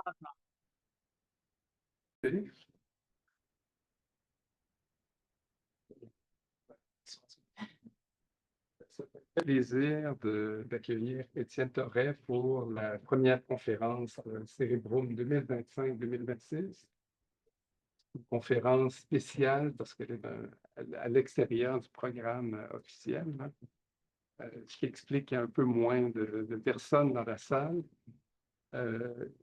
Ça fait plaisir d'accueillir Étienne Thoret pour la première conférence CerebrUM 2025-2026. Une conférence spéciale parce qu'elle est à l'extérieur du programme officiel, hein, ce qui explique qu'il y a un peu moins de personnes dans la salle.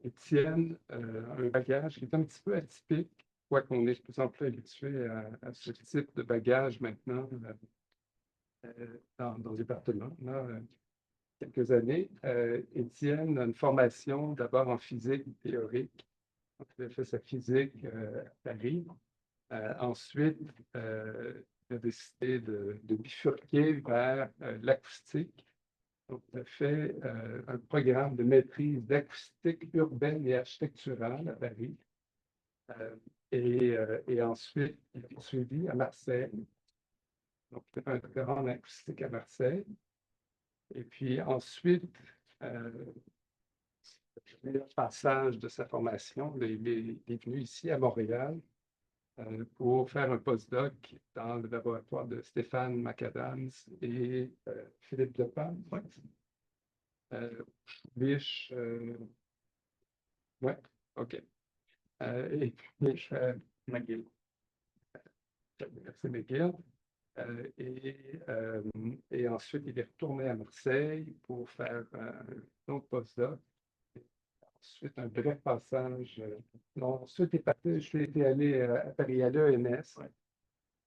Étienne a un bagage qui est un petit peu atypique, quoiqu'on est de plus en plus habitué à ce type de bagage maintenant dans le département. Là, quelques années. Étienne a une formation d'abord en physique théorique. Donc, il a fait sa physique à Paris. Ensuite, il a décidé de bifurquer vers l'acoustique. Donc, il a fait un programme de maîtrise d'acoustique urbaine et architecturale à Paris. Et ensuite, il a poursuivi à Marseille. Donc, il a fait un doctorat en acoustique à Marseille. Et puis ensuite, le passage de sa formation, il est venu ici à Montréal pour faire un postdoc dans le laboratoire de Stéphane Macadams et Philippe Lepage. Biche, ouais, OK. Et puis, McGill. Merci, McGill. Et ensuite, il est retourné à Marseille pour faire un autre postdoc. Ensuite, un bref passage. Ensuite, je suis allé à Paris, à l'ENS,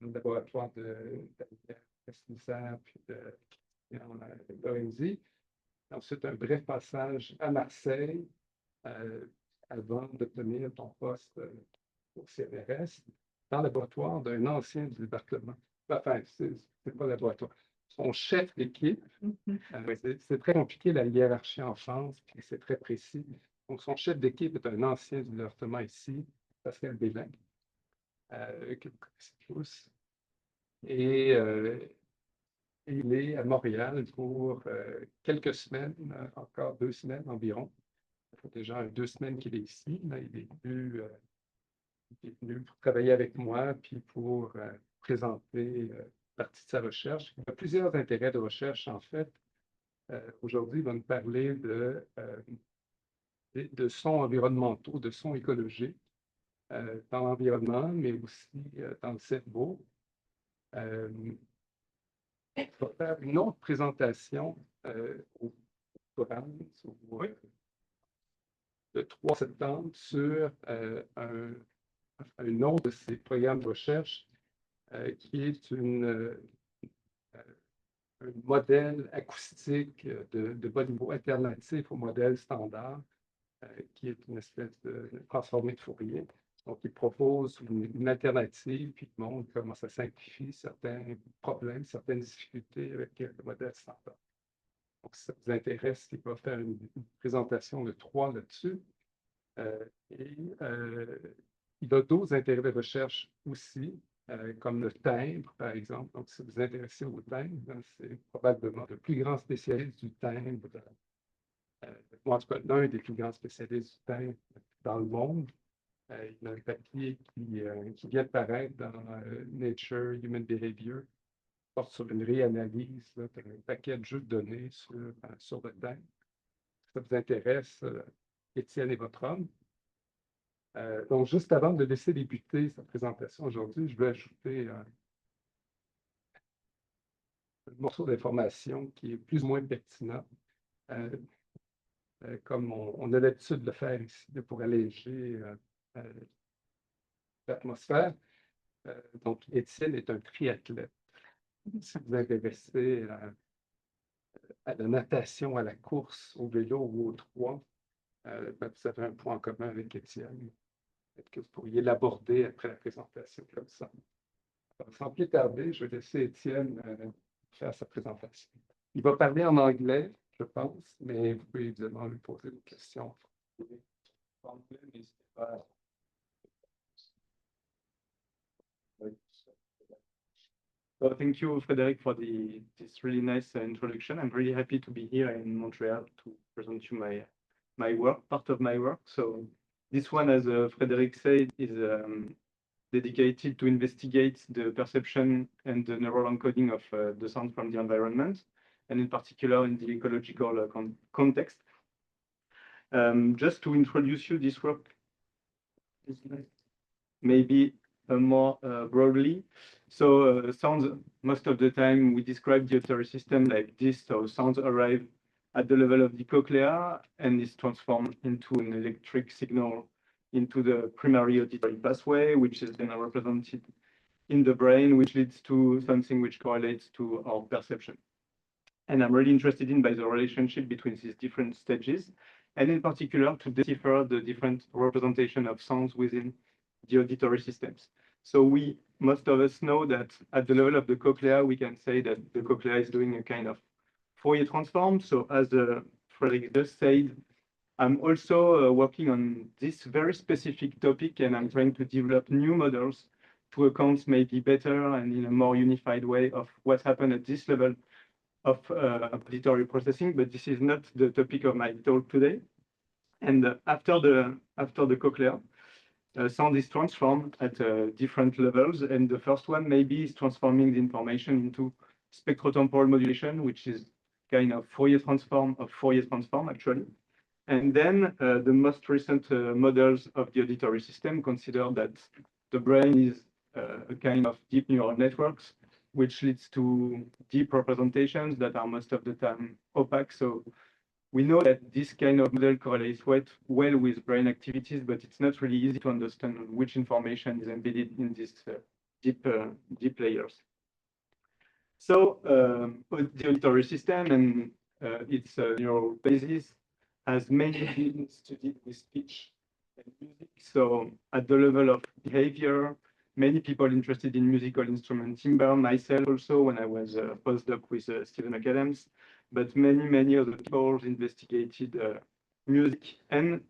le laboratoire de Castelissère, puis de Lorenzi. Ensuite, un bref passage à Marseille avant d'obtenir ton poste au CNRS dans le laboratoire d'un ancien du département. Enfin, c'est pas le laboratoire. Son chef d'équipe, c'est très compliqué la hiérarchie en France, puis c'est très précis. Donc, son chef d'équipe est un ancien du département ici, Pascal Bélin, que vous connaissez tous. Et il est à Montréal pour quelques semaines, encore 2 semaines environ. Ça fait déjà 2 semaines qu'il est ici. Là, il est venu pour travailler avec moi, puis pour présenter partie de sa recherche. Il a plusieurs intérêts de recherche, en fait. Aujourd'hui, il va nous parler de sons environnementaux, de sons écologiques dans l'environnement, mais aussi dans le cerveau. Il va faire une autre présentation au conférence le 3 septembre sur un autre de ses programmes de recherche qui est un modèle acoustique de bas niveau alternatif au modèle standard, qui est une espèce de transformé de Fourier. Donc, il propose une alternative, puis il montre comment ça simplifie certains problèmes, certaines difficultés avec le modèle standard. Donc, si ça vous intéresse, il va faire une présentation de 3 là-dessus. Il a d'autres intérêts de recherche aussi, comme le timbre, par exemple. Donc, si vous vous intéressez au timbre, c'est probablement le plus grand spécialiste du timbre, en tout cas, l'un des plus grands spécialistes du timbre dans le monde. Il y a un papier qui vient de paraître dans Nature Human Behavior, qui porte sur une réanalyse d'un paquet de jeux de données sur le timbre. Si ça vous intéresse, Étienne est votre homme. Donc, juste avant de laisser débuter sa présentation aujourd'hui, je vais ajouter un morceau d'information qui est plus ou moins pertinent, comme on a l'habitude de le faire ici, pour alléger l'atmosphère. Donc, Étienne est un triathlète. Si vous vous intéressez à la natation, à la course, au vélo ou au trot, vous avez un point en commun avec Étienne. Peut-être que vous pourriez l'aborder après la présentation comme ça. Alors, sans plus tarder, je vais laisser Étienne faire sa présentation. Il va parler en anglais, je pense, mais vous pouvez évidemment lui poser des questions. En anglais, n'hésitez pas. So thank you, Frédéric, for this really nice introduction. I'm really happy to be here in Montreal to present you my work, part of my work. So This one, as Frederick said, is dedicated to investigate the perception and the neural encoding of the sound from the environment, and in particular in the ecological context. Just to introduce you this work, maybe more broadly. So sounds, most of the time we describe the auditory system like this. So sounds arrive at the level of the cochlea and is transformed into an electric signal into the primary auditory pathway, which is then represented in the brain, which leads to something which correlates to our perception. And I'm really interested in by the relationship between these different stages, and in particular to decipher the different representation of sounds within the auditory systems. So most of us know that at the level of the cochlea, we can say that the cochlea is doing a kind of Fourier transform. So as Frederick just said, I'm also working on this very specific topic, and I'm trying to develop new models to account maybe better and in a more unified way of what happened at this level of auditory processing. But this is not the topic of my talk today. And after the cochlea, sound is transformed at different levels, and the first one maybe is transforming the information into spectrotemporal modulation, which is kind of Fourier transform actually. And then the most recent models of the auditory system consider that the brain is a kind of deep neural networks, which leads to deep representations that are most of the time opaque. So we know that this kind of model correlates well with brain activities, but it's not really easy to understand which information is embedded in these deep layers. So the auditory system and its neural basis has mainly been studied with speech and music. So at the level of behavior, many people interested in musical instrument timbre, myself also when I was a postdoc with Stephen McAdams, but many other people investigated music and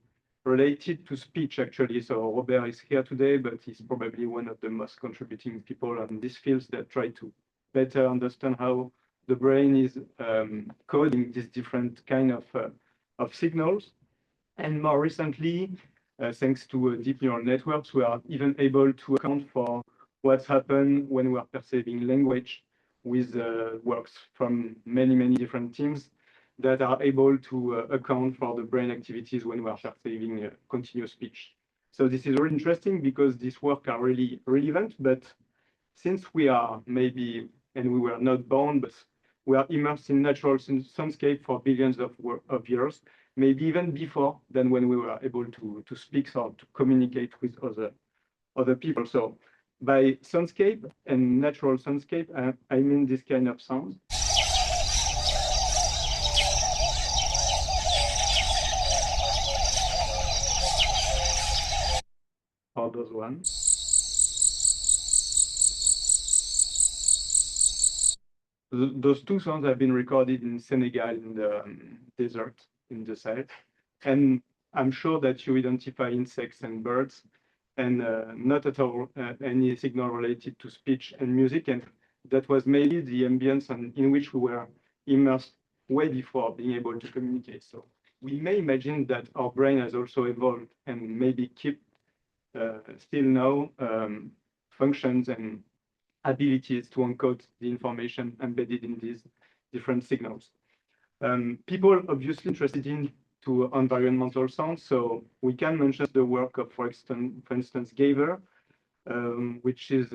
related to speech actually. So Robert is here today, but he's probably one of the most contributing people on these fields that try to better understand how the brain is coding these different kind of signals. And more recently, thanks to deep neural networks, we are even able to account for what's happened when we are perceiving language with works from many different teams that are able to account for the brain activities when we are perceiving continuous speech. So this is really interesting because these work are really relevant, but since we are maybe, and we were not born, but we are immersed in natural soundscape for billions of years, maybe even before than when we were able to speak or to communicate with other people. So by soundscape and natural soundscape, I mean this kind of sounds. Or those ones. Those two sounds have been recorded in Senegal in the desert in the Sahel. And I'm sure that you identify insects and birds and not at all any signal related to speech and music. And that was mainly the ambience in which we were immersed way before being able to communicate. So we may imagine that our brain has also evolved and maybe keep still now functions and abilities to encode the information embedded in these different signals. People obviously interested into environmental sounds, so we can mention the work of, for instance, Gaver, which is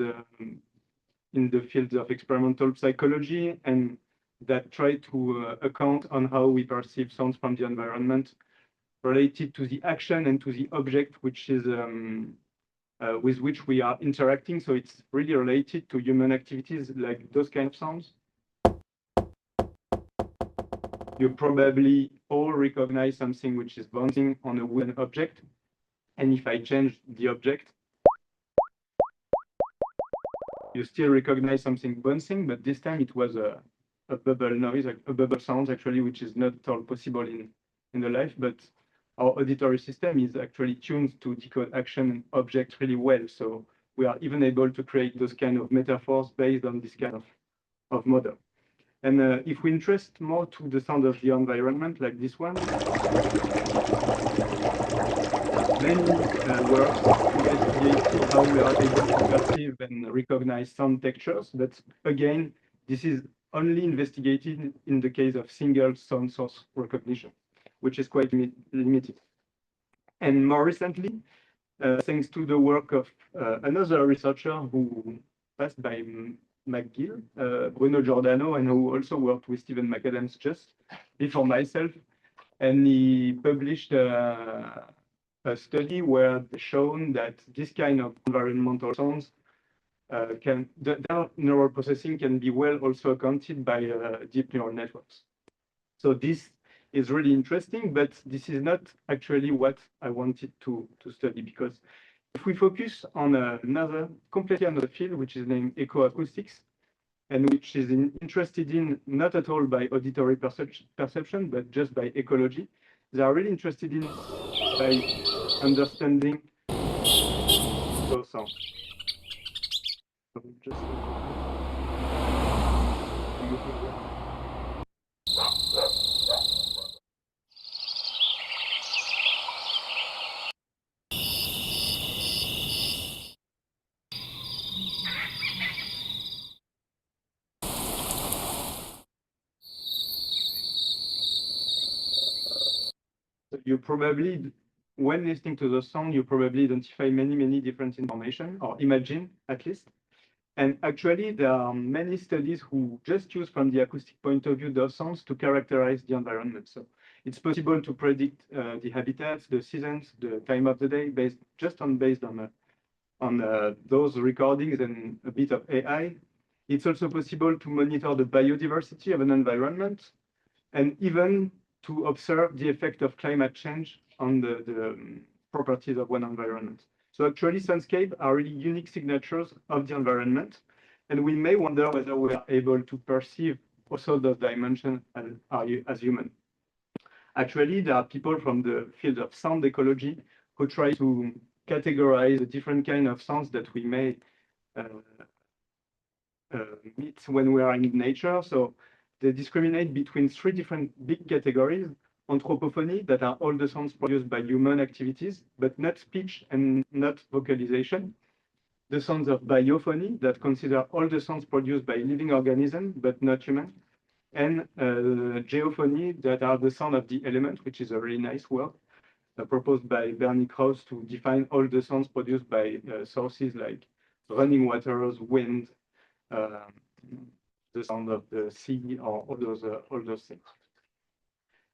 in the field of experimental psychology, and that try to account on how we perceive sounds from the environment related to the action and to the object, which is with which we are interacting. So it's really related to human activities like those kind of sounds. You probably all recognize something which is bouncing on a wooden object. And if I change the object, you still recognize something bouncing, but this time it was a bubble noise, a bubble sound actually, which is not at all possible in the life, but our auditory system is actually tuned to decode action and object really well. So we are even able to create those kind of metaphors based on this kind of model. And if we interest more to the sound of the environment, like this one, many works investigating how we are able to perceive and recognize sound textures, but again, this is only investigated in the case of single sound source recognition, which is quite limited. And more recently, thanks to the work of another researcher who passed by McGill, Bruno Giordano, and who also worked with Stephen McAdams just before myself, and he published a study where shown that this kind of environmental sounds their neural processing can be well also accounted by deep neural networks. So this is really interesting, but this is not actually what I wanted to study, because if we focus on completely another field, which is named ecoacoustics, and which is interested in not at all by auditory perception, but just by ecology, they are really interested in by understanding those sounds. So just you probably, when listening to the sound, you probably identify many different information, or imagine at least. And actually, there are many studies who just use from the acoustic point of view those sounds to characterize the environment. So it's possible to predict the habitats, the seasons, the time of the day, based on those recordings and a bit of AI. It's also possible to monitor the biodiversity of an environment, and even to observe the effect of climate change on the properties of one environment. So actually, soundscapes are really unique signatures of the environment, and we may wonder whether we are able to perceive also those dimensions as human. Actually, there are people from the field of sound ecology who try to categorize the different kinds of sounds that we may meet when we are in nature. So they discriminate between three different big categories: anthropophony, that are all the sounds produced by human activities, but not speech and not vocalization; the sounds of biophony, that consider all the sounds produced by living organisms, but not human; and geophony, that are the sound of the element, which is a really nice word proposed by Bernie Krause to define all the sounds produced by sources like running waters, wind, the sound of the sea, or all those things.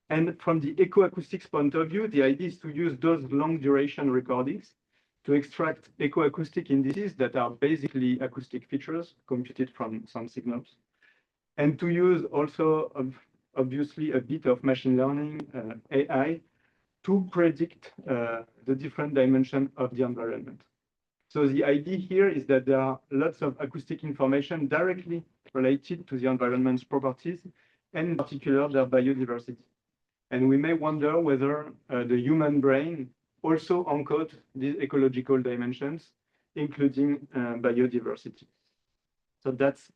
And from the ecoacoustics point of view, the idea is to use those long duration recordings to extract ecoacoustic indices that are basically acoustic features computed from sound signals, and to use also obviously a bit of machine learning, AI, to predict the different dimensions of the environment. So the idea here is that there are lots of acoustic information directly related to the environment's properties, and in particular their biodiversity. And we may wonder whether the human brain also encodes these ecological dimensions, including biodiversity. So that's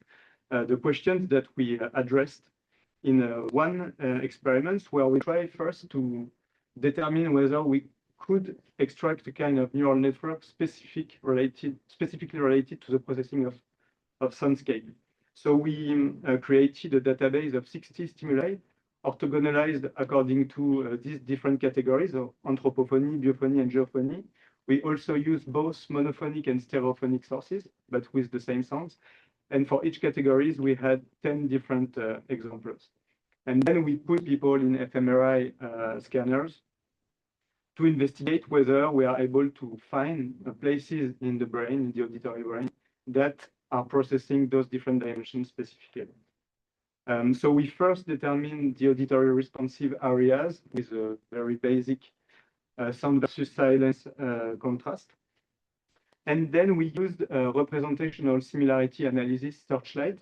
the questions that we addressed in one experiment, where we try first to determine whether we could extract a kind of neural network specifically related to the processing of soundscape. So we created a database of 60 stimuli, orthogonalized according to these different categories of anthropophony, biophony, and geophony. We also use both monophonic and stereophonic sources, but with the same sounds. And for each categories, we had 10 different examples. And then we put people in fMRI scanners to investigate whether we are able to find places in the brain, in the auditory brain, that are processing those different dimensions specifically. So we first determined the auditory responsive areas with a very basic sound versus silence contrast. And then we used representational similarity analysis searchlight,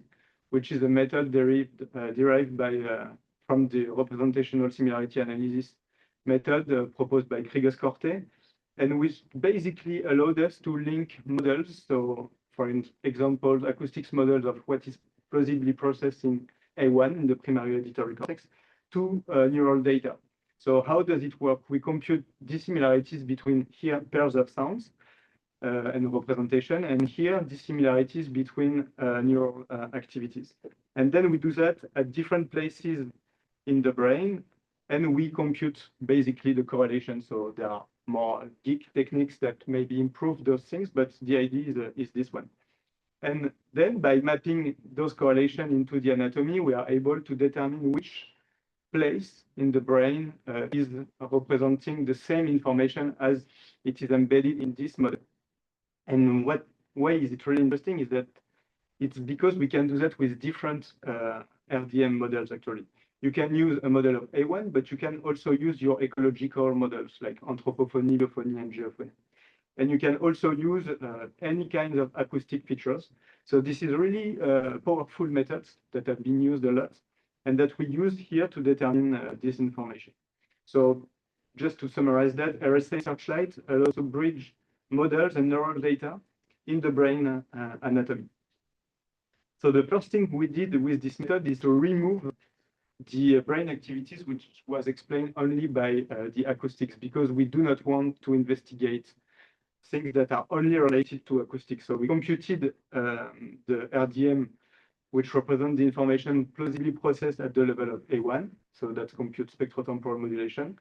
which is a method derived from the representational similarity analysis method proposed by Krieger-Korte, and which basically allowed us to link models. So, for example, acoustics models of what is plausibly processed in A1 in the primary auditory cortex to neural data. So how does it work? We compute dissimilarities between here pairs of sounds and representation, and here dissimilarities between neural activities. And then we do that at different places in the brain, and we compute basically the correlation. So there are more geek techniques that maybe improve those things, but the idea is this one. And then by mapping those correlations into the anatomy, we are able to determine which place in the brain is representing the same information as it is embedded in this model. And why is it really interesting is that it's because we can do that with different RDM models, actually. You can use a model of A1, but you can also use your ecological models like anthropophony, lophony, and geophony. And you can also use any kind of acoustic features. So this is really powerful methods that have been used a lot and that we use here to determine this information. So just to summarize that, RSA Searchlight allows to bridge models and neural data in the brain anatomy. So the first thing we did with this method is to remove the brain activities, which was explained only by the acoustics, because we do not want to investigate things that are only related to acoustics. So we computed the RDM, which represents the information plausibly processed at the level of A1. So that's compute spectrotemporal modulation.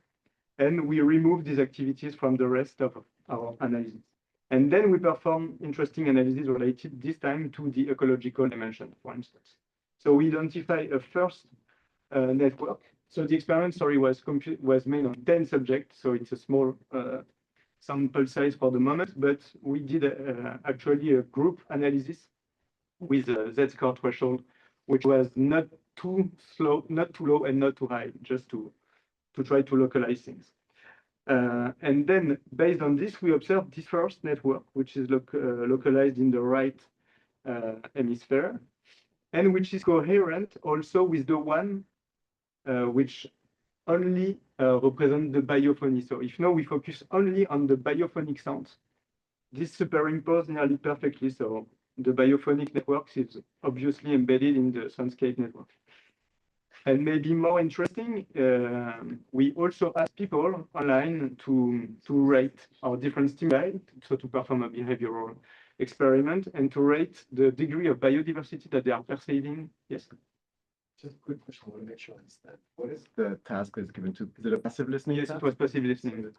And we remove these activities from the rest of our analysis. And then we perform interesting analysis related this time to the ecological dimension, for instance. So we identify a first network. So the experiment, sorry, was made on 10 subjects. So it's a small sample size for the moment, but we did actually a group analysis with a Z-score threshold, which was not too slow, not too low, and not too high, just to try to localize things. And then based on this, we observed this first network, which is localized in the right hemisphere, and which is coherent also with the one which only represent the biophony. So if now we focus only on the biophonic sounds, this superimposes nearly perfectly. So the biophonic networks is obviously embedded in the soundscape network. And maybe more interesting, we also ask people online to rate our different stimuli, so to perform a behavioral experiment and to rate the degree of biodiversity that they are perceiving. Yes? Just a quick question. I want to make sure I understand. What is the task that's given to? Is it a passive listening? Yes, task? it was passive listening.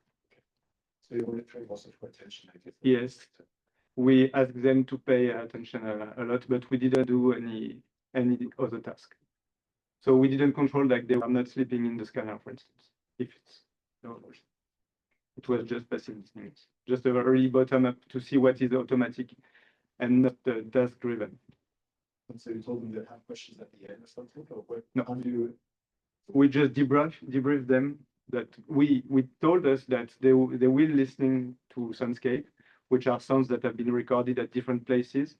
So you're monitoring also for attention, I guess. Yes. We asked them to pay attention a lot, but we didn't do any other task. So we didn't control like they were not sleeping in the scanner, for instance. If it's no, it was just passive listening, just a very bottom up to see what is automatic and not task driven. And so you told them they have questions at the end or something, or what? No. How do you? We just debrief them that we told us that they will listening to soundscape, which are sounds that have been recorded at different places.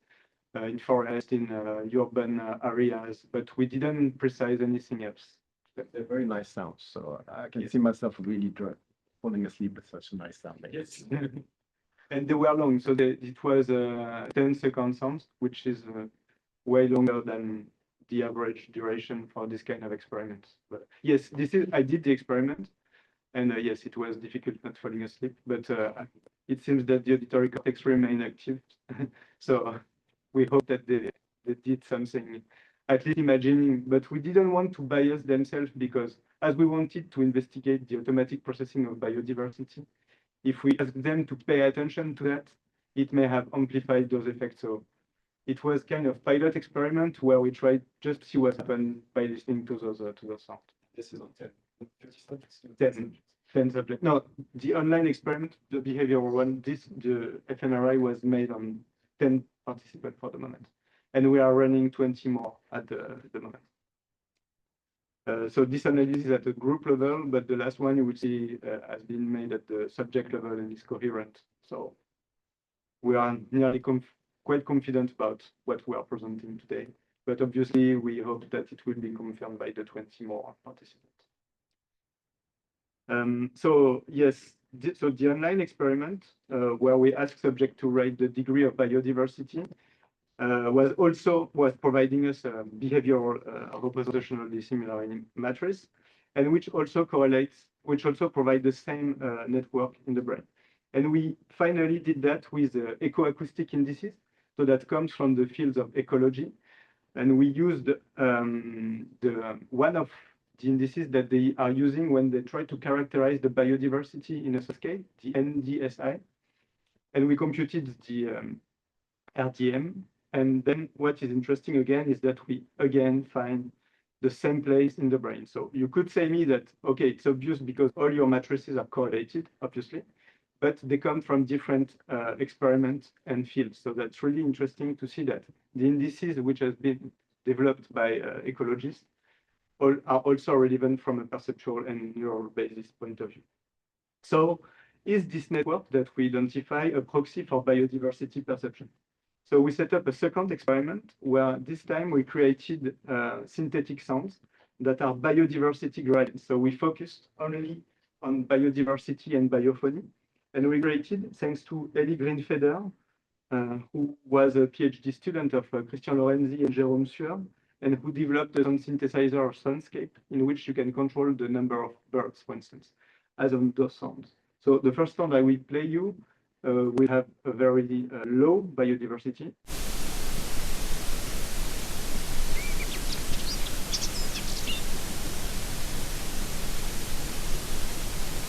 In forest, in urban areas, but we didn't precise anything else. They're very nice sounds, so I can see myself really falling asleep with such a nice sound. Yes. And they were long, so it was 10-second sounds, which is way longer than the average duration for this kind of experiments. But yes, I did the experiment, and yes, it was difficult not falling asleep, but it seems that the auditory cortex remained active. So we hope that they did something, at least imagining, but we didn't want to bias themselves because as we wanted to investigate the automatic processing of biodiversity, if we ask them to pay attention to that, it may have amplified those effects. So it was kind of pilot experiment where we tried just to see what happened by listening to those sounds. This is on 50 subjects. 10 subjects. No, the online experiment, the behavioral one, the fMRI was made on 10 participants for the moment, and we are running 20 more at the moment. So this analysis is at the group level, but the last one you will see has been made at the subject level and is coherent. So we are nearly quite confident about what we are presenting today, but obviously we hope that it will be confirmed by the 20 more participants. So yes, so the online experiment where we ask subject to rate the degree of biodiversity was providing us a behavioral representational dissimilarity matrix, and which also correlates which also provide the same network in the brain. And we finally did that with echoacoustic indices. So that comes from the fields of ecology. And we used one of the indices that they are using when they try to characterize the biodiversity in a scale, the NDSI. And we computed the RDM. And then what is interesting again is that we again find the same place in the brain. So you could say me that, okay, it's obvious because all your matrices are correlated, obviously, but they come from different experiments and fields. So that's really interesting to see that the indices which have been developed by ecologists are also relevant from a perceptual and neural basis point of view. So is this network that we identify a proxy for biodiversity perception? So we set up a second experiment where this time we created synthetic sounds that are biodiversity gradients. So we focused only on biodiversity and biophony. And we created, thanks to Ellie Greenfeder, who was a PhD student of Christian Lorenzi and Jérôme Sueur, and who developed a sound synthesizer or soundscape in which you can control the number of birds, for instance, as on those sounds. So the first sound I will play you, we have a very low biodiversity.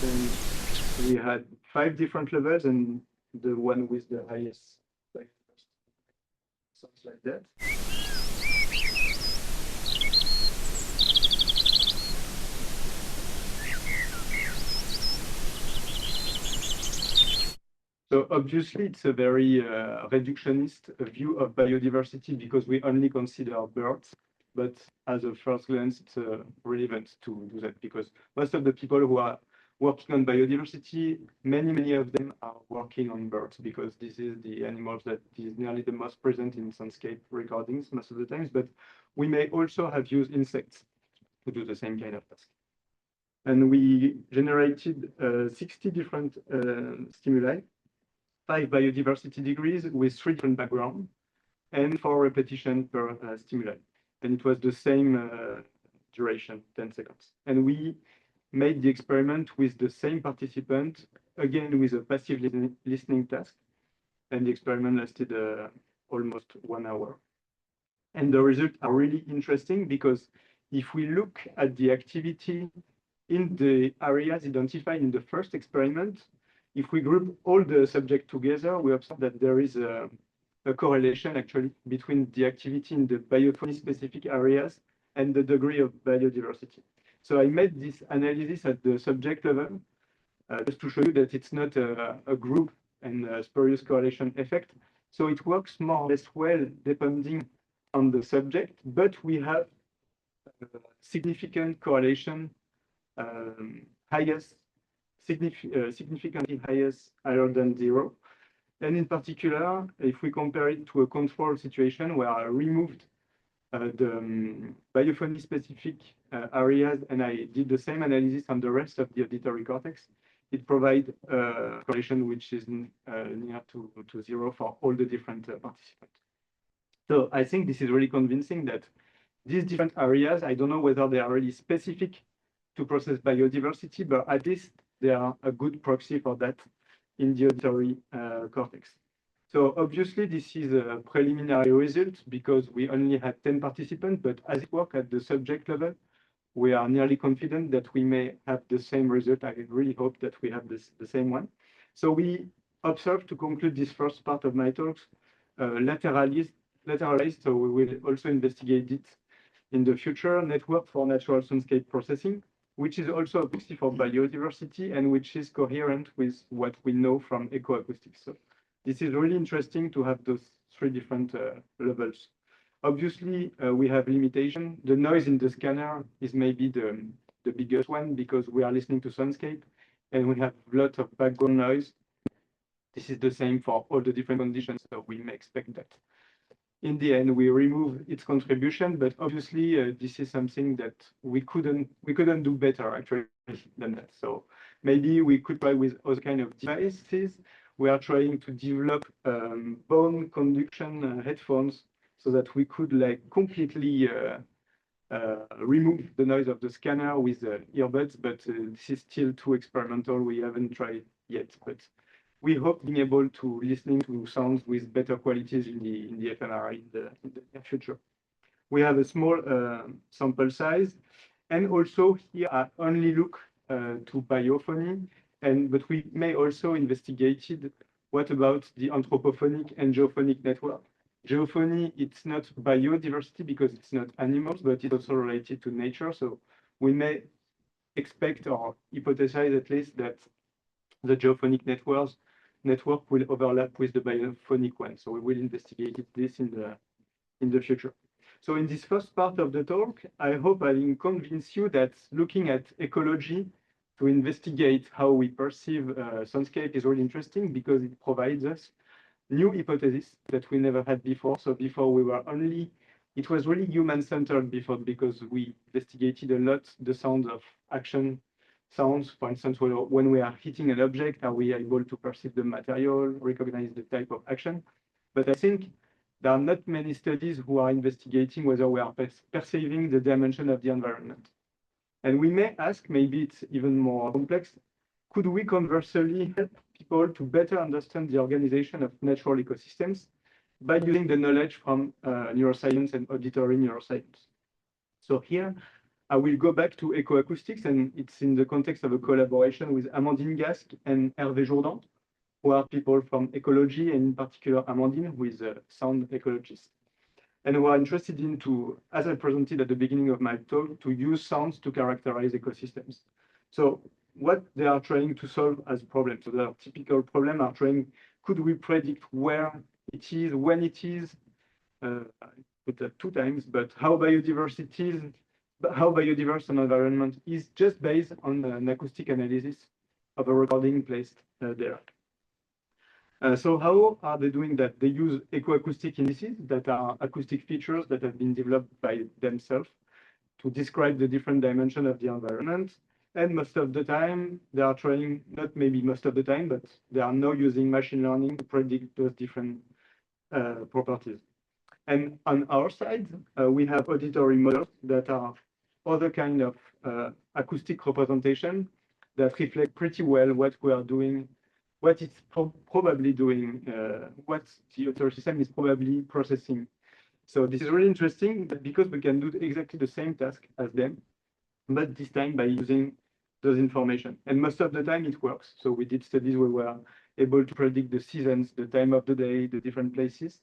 Then we had 5 different levels, and the one with the highest sounds like that. So obviously, it's a very reductionist view of biodiversity because we only consider birds. But as a first glance, it's relevant to do that because most of the people who are working on biodiversity, many of them are working on birds because this is the animals that is nearly the most present in soundscape recordings most of the times. But we may also have used insects to do the same kind of task. And we generated 60 different stimuli, 5 biodiversity degrees with 3 different backgrounds, and 4 repetitions per stimuli. And it was the same duration, 10 seconds. And we made the experiment with the same participant, again with a passive listening task. And the experiment lasted almost 1 hour. And the results are really interesting because if we look at the activity in the areas identified in the first experiment, if we group all the subjects together, we observe that there is a correlation actually between the activity in the biophony-specific areas and the degree of biodiversity. So I made this analysis at the subject level just to show you that it's not a group and a spurious correlation effect. So it works more or less well depending on the subject, but we have significant correlation, significantly higher than 0. And in particular, if we compare it to a control situation where I removed the biophony-specific areas and I did the same analysis on the rest of the auditory cortex, it provides a correlation which is near to 0 for all the different participants. So I think this is really convincing that these different areas, I don't know whether they are really specific to process biodiversity, but at least they are a good proxy for that in the auditory cortex. So obviously, this is a preliminary result because we only had 10 participants, but as it works at the subject level, we are nearly confident that we may have the same result. I really hope that we have the same one. So we observed, to conclude this first part of my talks, lateralized, so we will also investigate it in the future, network for natural soundscape processing, which is also a proxy for biodiversity and which is coherent with what we know from echoacoustics. So this is really interesting to have those 3 different levels. Obviously, we have limitation. The noise in the scanner is maybe the biggest one because we are listening to soundscape and we have a lot of background noise. This is the same for all the different conditions, so we may expect that. In the end, we remove its contribution, but obviously this is something that we couldn't do better actually than that. So maybe we could try with other kind of devices. We are trying to develop bone conduction headphones so that we could like completely remove the noise of the scanner with earbuds, but this is still too experimental. We haven't tried yet, but we hope being able to listening to sounds with better qualities in the fMRI in the near future. We have a small sample size, and also here I only look to biophony, but we may also investigate what about the anthropophonic and geophonic network. Geophony, it's not biodiversity because it's not animals, but it's also related to nature. So we may expect or hypothesize at least that the geophonic network will overlap with the biophonic one. So we will investigate this in the future. So in this first part of the talk, I hope I can convince you that looking at ecology to investigate how we perceive soundscape is really interesting because it provides us new hypotheses that we never had before. So before we were it was really human-centered before because we investigated a lot the sounds of action sounds. For instance, when we are hitting an object, are we able to perceive the material, recognize the type of action? But I think there are not many studies who are investigating whether we are perceiving the dimension of the environment. And we may ask, maybe it's even more complex, could we conversely help people to better understand the organization of natural ecosystems by using the knowledge from neuroscience and auditory neuroscience? So here, I will go back to ecoacoustics, and it's in the context of a collaboration with Amandine Gasque and Hervé Jourdan, who are people from ecology, and in particular Amandine, who is a sound ecologist, and who are interested in as I presented at the beginning of my talk, to use sounds to characterize ecosystems. So what they are trying to solve as problems. So the typical problem are trying, could we predict where it is, when it is, put that 2 times, but how biodiverse an environment is just based on an acoustic analysis of a recording placed there. So how are they doing that? They use ecoacoustic indices that are acoustic features that have been developed by themselves to describe the different dimensions of the environment. And most of the time, they are trying, not maybe most of the time, but they are now using machine learning to predict those different properties. And on our side, we have auditory models that are other kind of acoustic representation that reflect pretty well what we are doing, what it's probably doing, what the auditory system is probably processing. So this is really interesting because we can do exactly the same task as them, but this time by using those information. And most of the time it works. So we did studies where we were able to predict the seasons, the time of the day, the different places.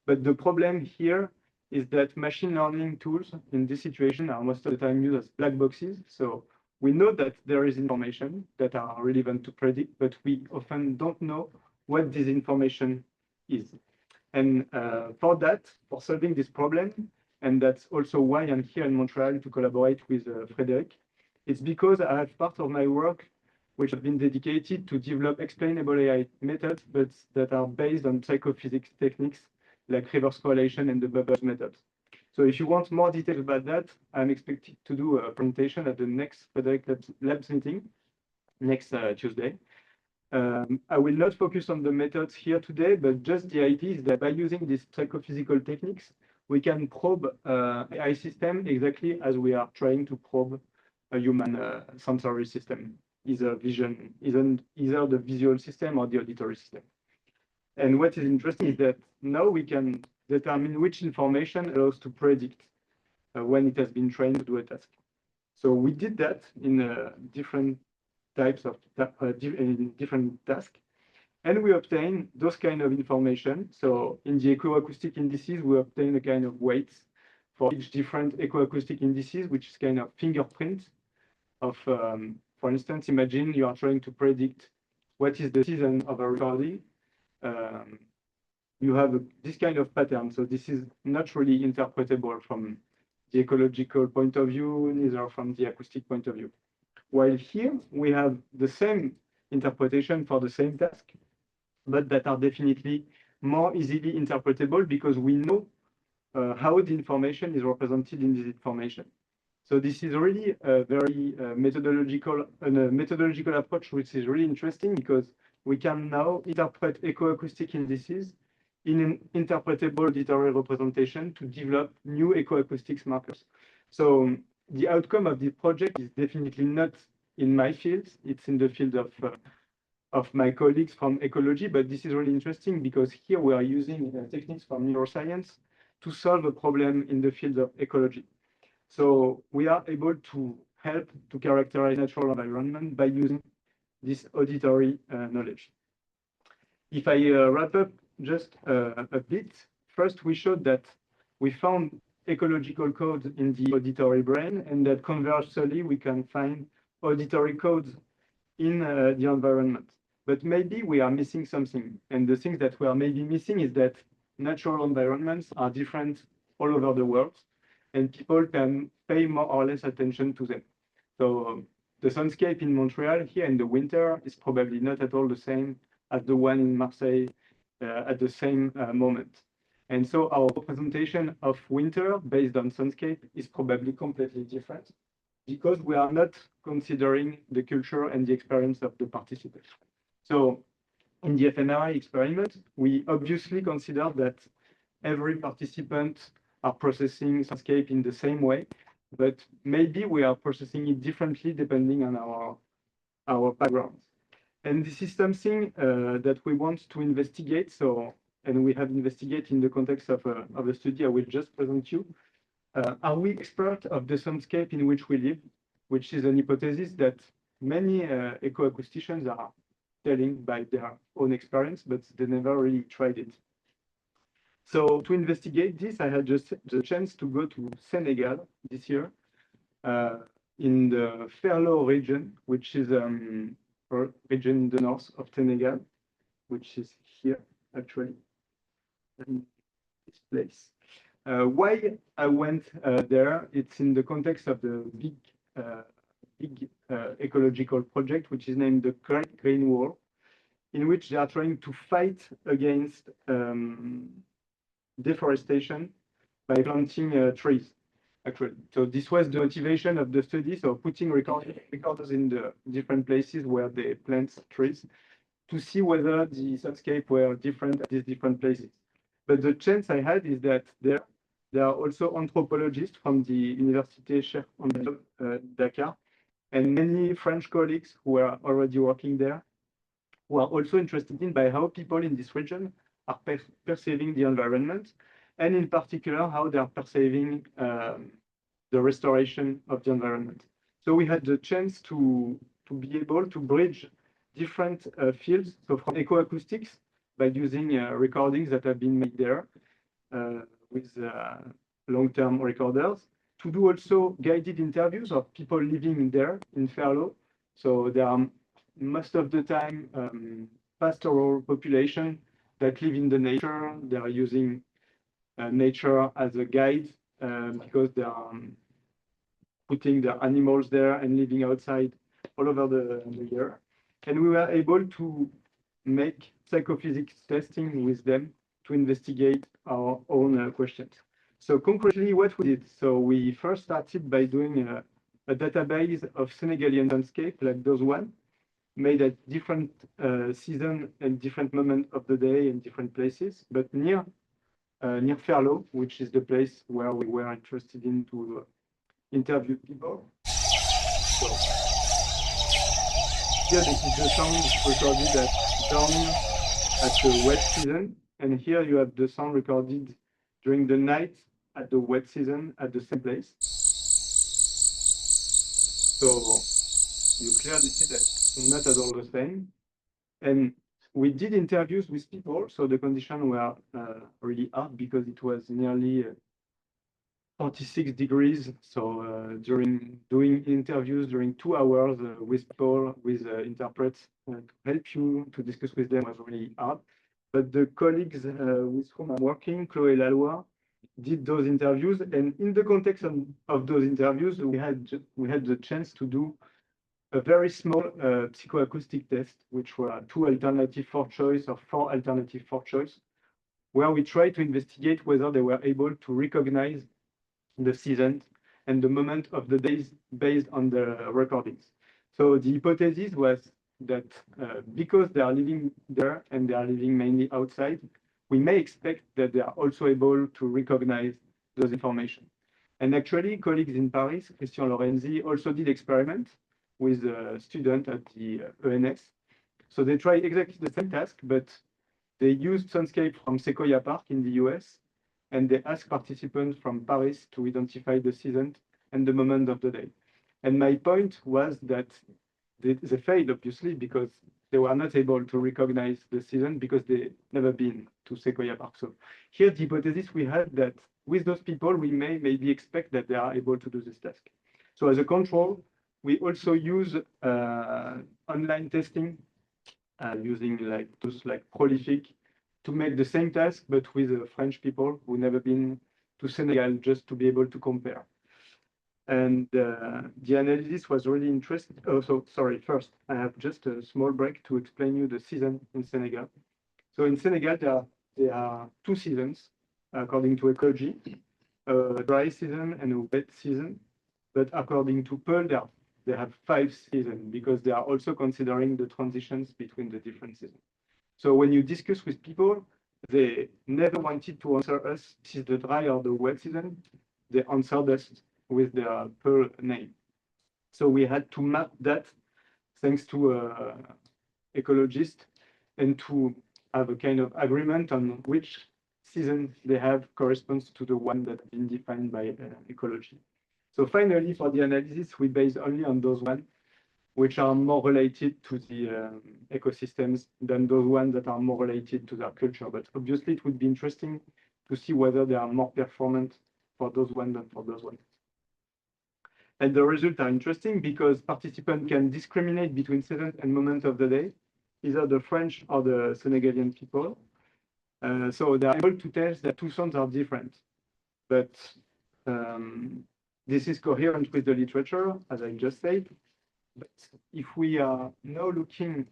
But the problem here is that machine learning tools in this situation are most of the time used as black boxes. So we know that there is information that are relevant to predict, but we often don't know what this information is. And for solving this problem, and that's also why I'm here in Montreal to collaborate with Frédéric, it's because I have part of my work which have been dedicated to develop explainable AI methods, but that are based on psychophysics techniques like reverse correlation and the bubbles methods. So if you want more details about that, I'm expected to do a presentation at the next Frédéric Labs meeting next Tuesday. I will not focus on the methods here today, but just the idea is that by using these psychophysical techniques, we can probe AI system exactly as we are trying to probe a human sensory system, either the visual system or the auditory system. And what is interesting is that now we can determine which information allows to predict when it has been trained to do a task. So we did that in different types of different tasks, and we obtain those kind of information. So in the ecoacoustic indices, we obtain a kind of weights for each different ecoacoustic indices, which is kind of fingerprint of, for instance, imagine you are trying to predict what is the season of a recording. You have this kind of pattern. So this is not really interpretable from the ecological point of view, neither from the acoustic point of view. While here, we have the same interpretation for the same task, but that are definitely more easily interpretable because we know how the information is represented in this information. So this is really a very methodological approach, which is really interesting because we can now interpret ecoacoustic indices in an interpretable auditory representation to develop new ecoacoustics markers. So the outcome of this project is definitely not in my field. It's in the field of my colleagues from ecology, but this is really interesting because here we are using techniques from neuroscience to solve a problem in the field of ecology. So we are able to help to characterize natural environment by using this auditory knowledge. If I wrap up just a bit, first we showed that we found ecological codes in the auditory brain, and that conversely we can find auditory codes in the environment. But maybe we are missing something, and the thing that we are maybe missing is that natural environments are different all over the world, and people can pay more or less attention to them. So the sunscape in Montreal here in the winter is probably not at all the same as the one in Marseille at the same moment. And so our representation of winter based on sunscape is probably completely different because we are not considering the culture and the experience of the participants. So in the fMRI experiment, we obviously consider that every participant are processing sunscape in the same way, but maybe we are processing it differently depending on our background. And this is something that we want to investigate. So, and we have investigated in the context of a study I will just present you. Are we expert of the soundscape in which we live, which is an hypothesis that many ecoacousticians are telling by their own experience, but they never really tried it. So to investigate this, I had just the chance to go to Senegal this year in the Ferlo region, which is a region in the north of Senegal, which is here actually, in this place. Why I went there? It's in the context of the big ecological project, which is named the Great Green Wall, in which they are trying to fight against deforestation by planting trees, actually. So this was the motivation of the study, so putting recorders in the different places where they plant trees to see whether the landscape were different at these different places. But the chance I had is that there are also anthropologists from the Université Cheikh Anta Dakar, and many French colleagues who are already working there, who are also interested in by how people in this region are perceiving the environment, and in particular, how they are perceiving the restoration of the environment. So we had the chance to be able to bridge different fields, so from ecoacoustics, by using recordings that have been made there with long-term recorders, to do also guided interviews of people living there in Ferlo. So there are most of the time pastoral population that live in the nature. They are using nature as a guide because they are putting their animals there and living outside all over the year. And we were able to make psychophysics testing with them to investigate our own questions. So concretely, what we did, so we first started by doing a database of Senegalese landscape, like those one, made at different season and different moment of the day and different places, but near Ferlo, which is the place where we were interested in to interview people. So here, this is the sound recorded at dawn at the wet season, and here you have the sound recorded during the night at the wet season at the same place. So you clearly see that it's not at all the same. And we did interviews with people, so the conditions were really hard because it was nearly 46 degrees. So during doing interviews during 2 hours with people, with interprets to help you to discuss with them was really hard. But the colleagues with whom I'm working, Chloé Laloy, did those interviews, and in the context of those interviews, we had the chance to do a very small psychoacoustic test, which were 2 alternative for choice or 4 alternative for choice, where we tried to investigate whether they were able to recognize the seasons and the moment of the days based on the recordings. So the hypothesis was that because they are living there and they are living mainly outside, we may expect that they are also able to recognize those information. And actually, colleagues in Paris, Christian Lorenzi, also did experiment with a student at the ENS. So they tried exactly the same task, but they used Soundscape from Sequoia Park in the US, and they asked participants from Paris to identify the season and the moment of the day. And my point was that they failed, obviously, because they were not able to recognize the season because they never been to Sequoia Park. So here, the hypothesis we had that with those people, we may maybe expect that they are able to do this task. So as a control, we also use online testing using like those like Prolific to make the same task, but with French people who never been to Senegal, just to be able to compare. And the analysis was really interesting. Oh, so sorry, first, I have just a small break to explain you the season in Senegal. So in Senegal, there are two seasons, according to ecology, a dry season and a wet season. But according to Pearl, they have 5 seasons because they are also considering the transitions between the different seasons. So when you discuss with people, they never wanted to answer us, this is the dry or the wet season. They answered us with their Pearl name. So we had to map that thanks to ecologists and to have a kind of agreement on which season they have corresponds to the one that has been defined by ecology. So finally, for the analysis, we base only on those ones which are more related to the ecosystems than those ones that are more related to their culture. But obviously, it would be interesting to see whether they are more performant for those ones than for those ones. And the results are interesting because participants can discriminate between season and moment of the day, either the French or the Senegalian people. So they are able to tell that two sounds are different. But this is coherent with the literature, as I just said. But if we are now looking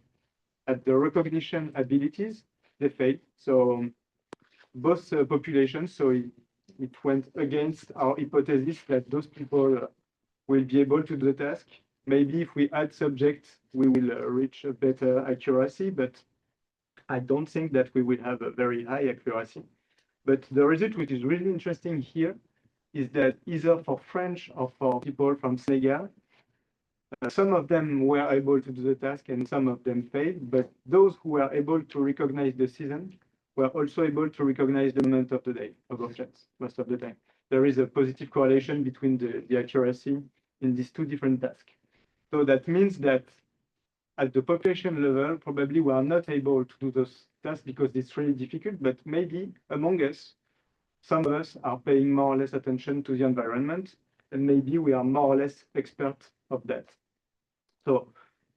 at the recognition abilities, they fail. So both populations, so it went against our hypothesis that those people will be able to do the task. Maybe if we add subjects, we will reach a better accuracy, but I don't think that we will have a very high accuracy. But the result, which is really interesting here, is that either for French or for people from Senegal, some of them were able to do the task and some of them failed, but those who were able to recognize the season were also able to recognize the moment of the day of objects most of the time. There is a positive correlation between the accuracy in these two different tasks. So that means that at the population level, probably we are not able to do those tasks because it's really difficult, but maybe among us, some of us are paying more or less attention to the environment, and maybe we are more or less expert of that. So,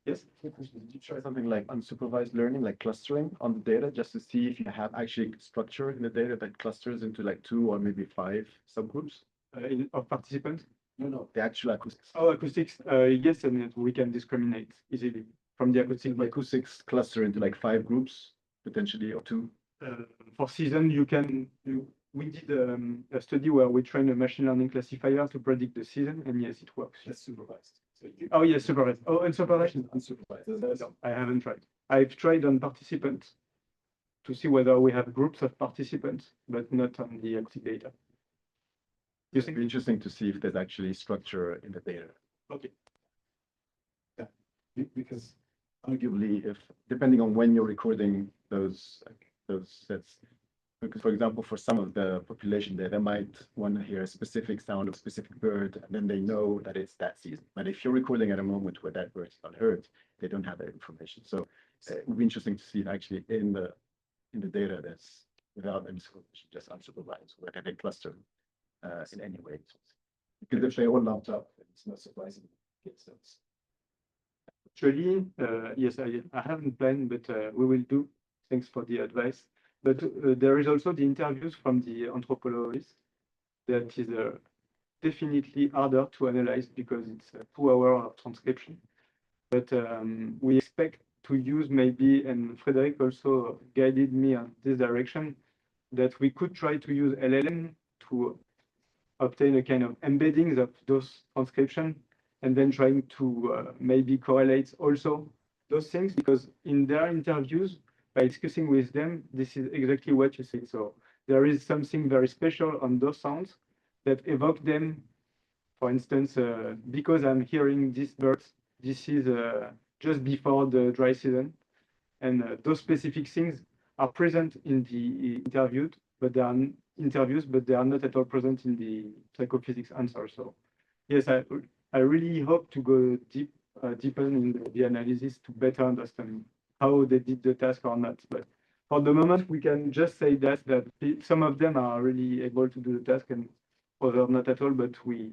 yes? Did you try something like unsupervised learning, like clustering on the data, just to see if you have actually structure in the data that clusters into like 2 or maybe 5 subgroups? Of participants? No, the actual acoustics. Oh, acoustics, yes, and we can discriminate easily from the acoustic. The acoustics cluster into like 5 groups, potentially, or 2. For season, we did a study where we trained a machine learning classifier to predict the season, and yes, it works. That's supervised. So Oh, yes, supervised. Oh, unsupervised? Unsupervised. No, I haven't tried. I've tried on participants to see whether we have groups of participants, but not on the acoustic data. You It'd think? be interesting to see if there's actually structure in the data. Okay. Because arguably, if depending on when you're recording those sets, because for example, for some of the population there, they might want to hear a specific sound of a specific bird, and then they know that it's that season. But if you're recording at a moment where that bird is not heard, they don't have that information. So it would be interesting to see if actually in the data that's without any supervision, just unsupervised, whether they cluster in any way. Because if they all lumped up, it's not surprising. Actually, yes, I haven't planned, but we will do. Thanks for the advice. But there is also the interviews from the anthropologists that is definitely harder to analyze because it's 2 hours of transcription. But we expect to use maybe, and Frederic also guided me on this direction, that we could try to use LLM to obtain a kind of embeddings of those transcription and then trying to maybe correlate also those things, because in their interviews, by discussing with them, this is exactly what you say. So there is something very special on those sounds that evoke them. For instance, because I'm hearing these birds, this is just before the dry season, and those specific things are present in the interviews, but they are not at all present in the psychophysics answer. So yes, I really hope to go deeper in the analysis to better understand how they did the task or not. But for the moment, we can just say that some of them are really able to do the task and others not at all, but we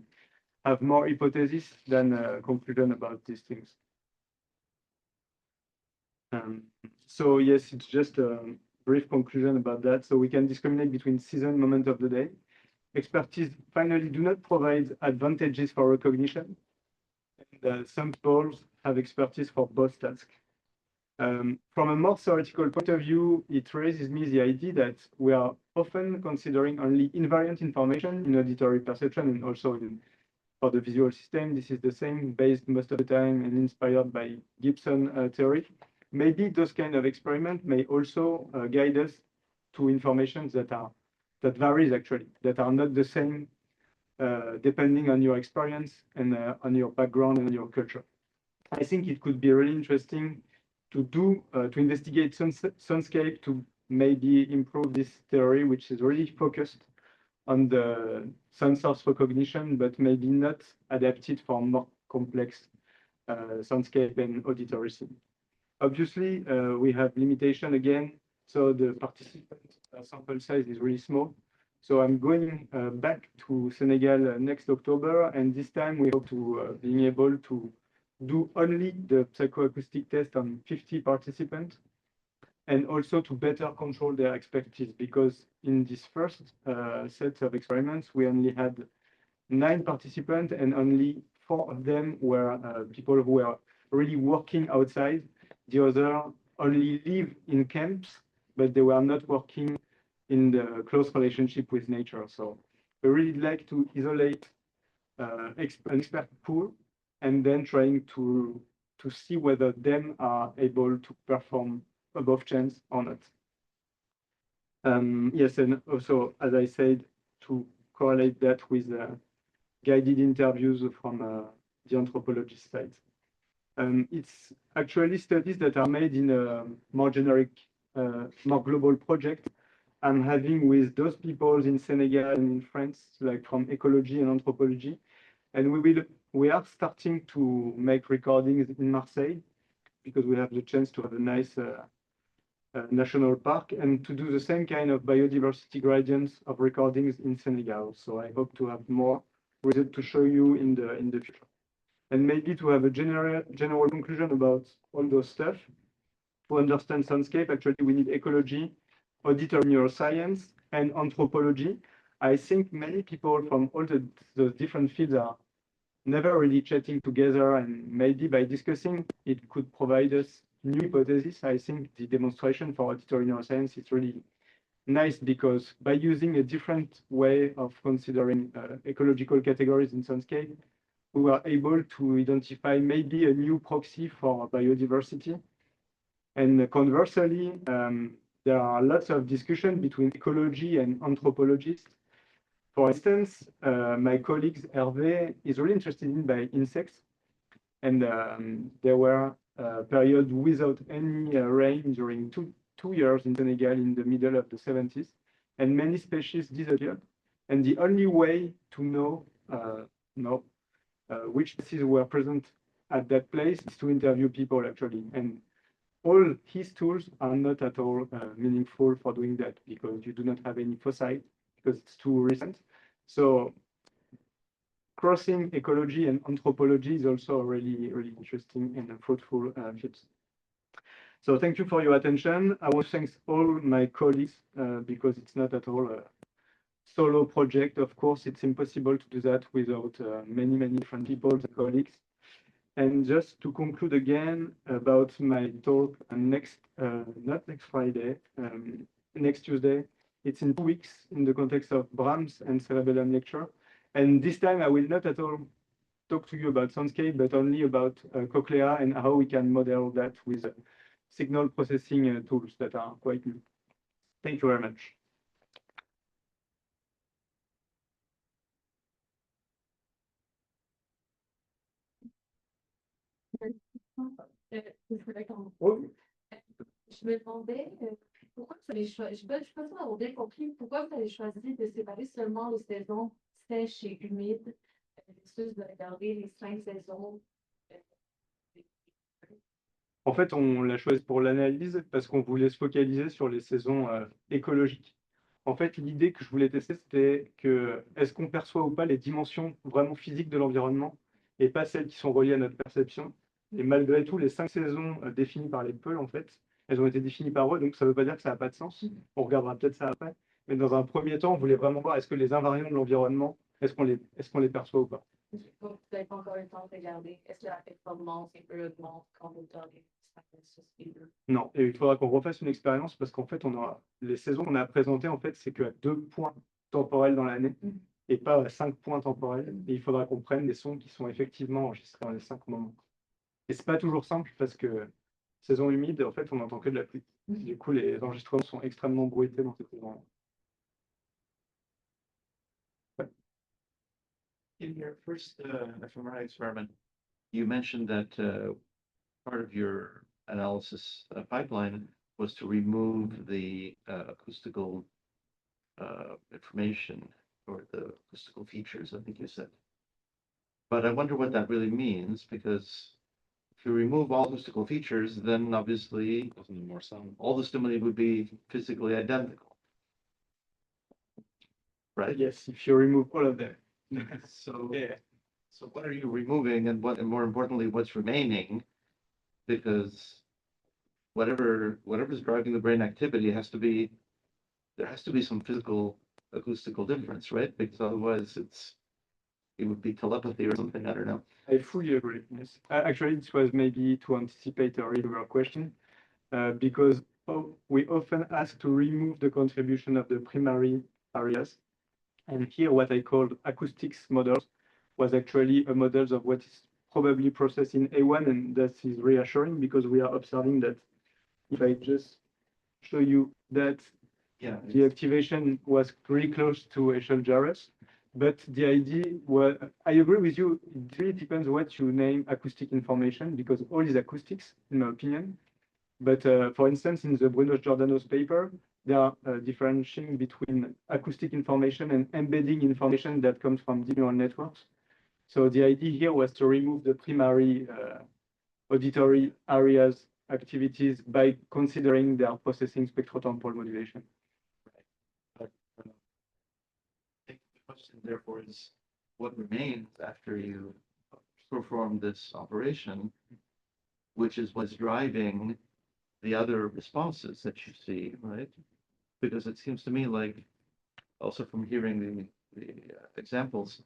have more hypotheses than conclusion about these things. So yes, it's just a brief conclusion about that. So we can discriminate between season, moment of the day. Expertise finally do not provide advantages for recognition. And some people have expertise for both tasks. From a more theoretical point of view, it raises me the idea that we are often considering only invariant information in auditory perception and also for the visual system. This is the same, based most of the time and inspired by Gibson theory. Maybe those kind of experiments may also guide us to information that varies actually, that are not the same depending on your experience and on your background and your culture. I think it could be really interesting to investigate soundscape to maybe improve this theory, which is really focused on the source recognition, but maybe not adapted for more complex soundscape and auditory scene. Obviously, we have limitation again, so the participant sample size is really small. So I'm going back to Senegal next October, and this time we hope to being able to do only the psychoacoustic test on 50 participants, and also to better control their expertise, because in this first set of experiments, we only had 9 participants, and only 4 of them were people who were really working outside. The other only live in camps, but they were not working in the close relationship with nature. So we really like to isolate an expert pool and then trying to see whether them are able to perform above chance or not. Yes, and also, as I said, to correlate that with guided interviews from the anthropologist side. It's actually studies that are made in a more generic, more global project I'm having with those people in Senegal and in France, like from ecology and anthropology. And we are starting to make recordings in Marseille, because we have the chance to have a nice national park, and to do the same kind of biodiversity gradients of recordings in Senegal. So I hope to have more results to show you in the future. And maybe to have a general conclusion about all those stuff. To understand soundscape, actually, we need ecology, auditory neuroscience, and anthropology. I think many people from all the different fields are never really chatting together, and maybe by discussing, it could provide us new hypotheses. I think the demonstration for auditory neuroscience is really nice, because by using a different way of considering ecological categories in soundscape, we were able to identify maybe a new proxy for biodiversity. And conversely, there are lots of discussion between ecology and anthropologists. For instance, my colleague Hervé is really interested by insects, and there were periods without any rain during two years in Senegal in the middle of the 70s, and many species disappeared. And the only way to know which species were present at that place is to interview people, actually. And all his tools are not at all meaningful for doing that, because you do not have any fossil, because it's too recent. So crossing ecology and anthropology is also really, really interesting and fruitful field. So thank you for your attention. I want to thank all my colleagues, because it's not at all a solo project. Of course, it's impossible to do that without many, many different people and colleagues. And just to conclude again about my talk not next Friday, next Tuesday, it's in 2 weeks in the context of Brahms and CerebrUM lecture. And this time I will not at all talk to you about soundscape, but only about cochlea and how we can model that with signal processing tools that are quite new. Thank you very much. Oui. Je me demandais pourquoi vous avez choisi, je ne sais pas si on a bien compris, pourquoi vous avez choisi de séparer seulement les saisons sèches et humides, versus de regarder les 5 saisons. En fait, on l'a choisi pour l'analyse parce qu'on voulait se focaliser sur les saisons écologiques. En fait, l'idée que je voulais tester, c'était que est-ce qu'on perçoit ou pas les dimensions vraiment physiques de l'environnement et pas celles qui sont reliées à notre perception. Et malgré tout, les 5 saisons définies par les peuls, en fait, elles ont été définies par eux, donc ça ne veut pas dire que ça n'a pas de sens. On regardera peut-être ça après. Mais dans un premier temps, on voulait vraiment voir est-ce que les invariants de l'environnement, est-ce qu'on les perçoit ou pas. Donc, vous n'avez pas encore eu le temps de regarder. Est-ce que la performance est peu augmente quand vous regardez les deux? Non, et il faudra qu'on refasse une expérience parce qu'en fait, les saisons qu'on a présentées, en fait, c'est qu'à 2 points temporels dans l'année et pas à 5 points temporels. Et il faudra qu'on prenne des sons qui sont effectivement enregistrés dans les 5 moments. Et c'est pas toujours simple parce que saison humide, en fait, on n'entend que de la pluie. Du coup, les enregistrements sont extrêmement bruités dans cette saison-là. In your first fMRI experiment, you mentioned that part of your analysis pipeline was to remove the acoustical information or the acoustical features, I think you said. But I wonder what that really means, because if you remove all acoustical features, then obviously More sound. all the stimuli would be physically identical. Right? Yes, if you remove all of them. So, Yeah. so what are you removing, and what, and more importantly, what's remaining? Because whatever's driving the brain activity there has to be some physical acoustical difference, right? Because otherwise it would be telepathy or something, I don't know. I fully agree. Yes. Actually, this was maybe to anticipate a regular question, because we often ask to remove the contribution of the primary areas. And here, what I called acoustics models was actually a models of what is probably processed in A1, and that is reassuring because we are observing that if I just show you that the activation was really close to Echel gyrus, but the idea was, I agree with you, it really depends what you name acoustic information, because all is acoustics, in my opinion. But for instance, in the Bruno Giordano's paper, they are differentiating between acoustic information and embedding information that comes from deep neural networks. So the idea here was to remove the primary auditory areas activities by considering their processing spectrotemporal modulation. But I think the question therefore is, what remains after you perform this operation, which is what's driving the other responses that you see, right? Because it seems to me like, also from hearing the examples,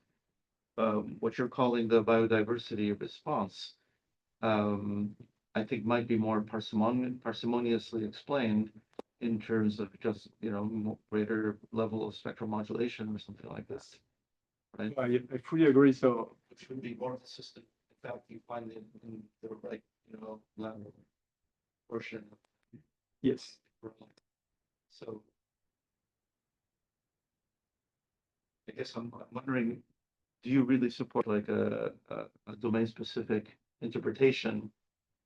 what you're calling the biodiversity response, I think might be more parsimoniously explained in terms of just, greater level of spectral modulation or something like this, right? I fully agree. So It should be more consistent. In fact, you find it in the right, level portion. yes. So I guess I'm wondering, do you really support like a domain-specific interpretation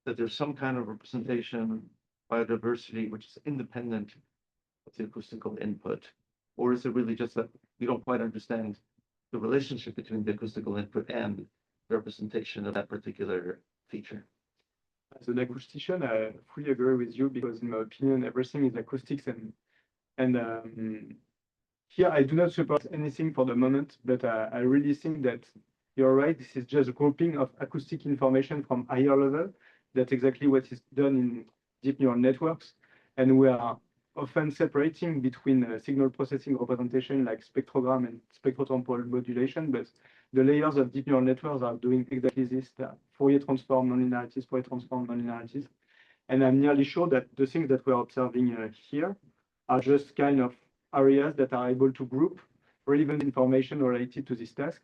that there's some kind of representation biodiversity which is independent of the acoustical input? Or is it really just that we don't quite understand the relationship between the acoustical input and the representation of that particular feature? As an acoustician, I fully agree with you because, in my opinion, everything is acoustics, and here I do not support anything for the moment, but I really think that you're right. This is just a grouping of acoustic information from higher level. That's exactly what is done in deep neural networks, and we are often separating between signal processing representation like spectrogram and spectrotemporal modulation, but the layers of deep neural networks are doing exactly this. Fourier transform nonlinearities, Fourier transform nonlinearities. And I'm nearly sure that the things that we're observing here are just kind of areas that are able to group relevant information related to this task.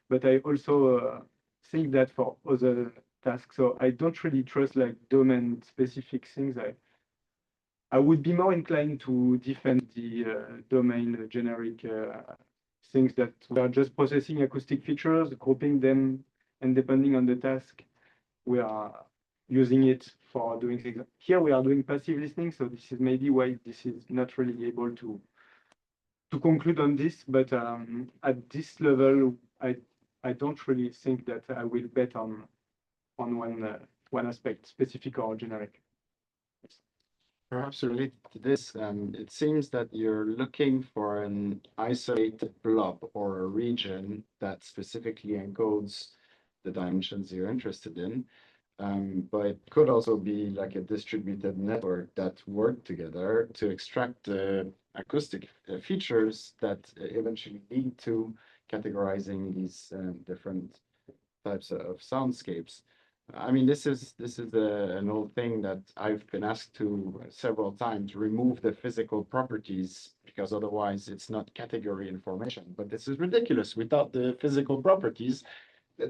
But I also think that for other tasks, so I don't really trust like domain specific things. I would be more inclined to defend the domain generic things that we are just processing acoustic features, grouping them, and depending on the task, we are using it for doing things. Here we are doing passive listening, so this is maybe why this is not really able to conclude on this. But at this level, I don't really think that I will bet on one aspect, specific or generic. Perhaps related to this, it seems that you're looking for an isolated blob or a region that specifically encodes the dimensions you're interested in. But it could also be like a distributed network that work together to extract the acoustic features that eventually lead to categorizing these different types of soundscapes. I mean, this is an old thing that I've been asked to several times, remove the physical properties, because otherwise it's not category information. But this is ridiculous. Without the physical properties,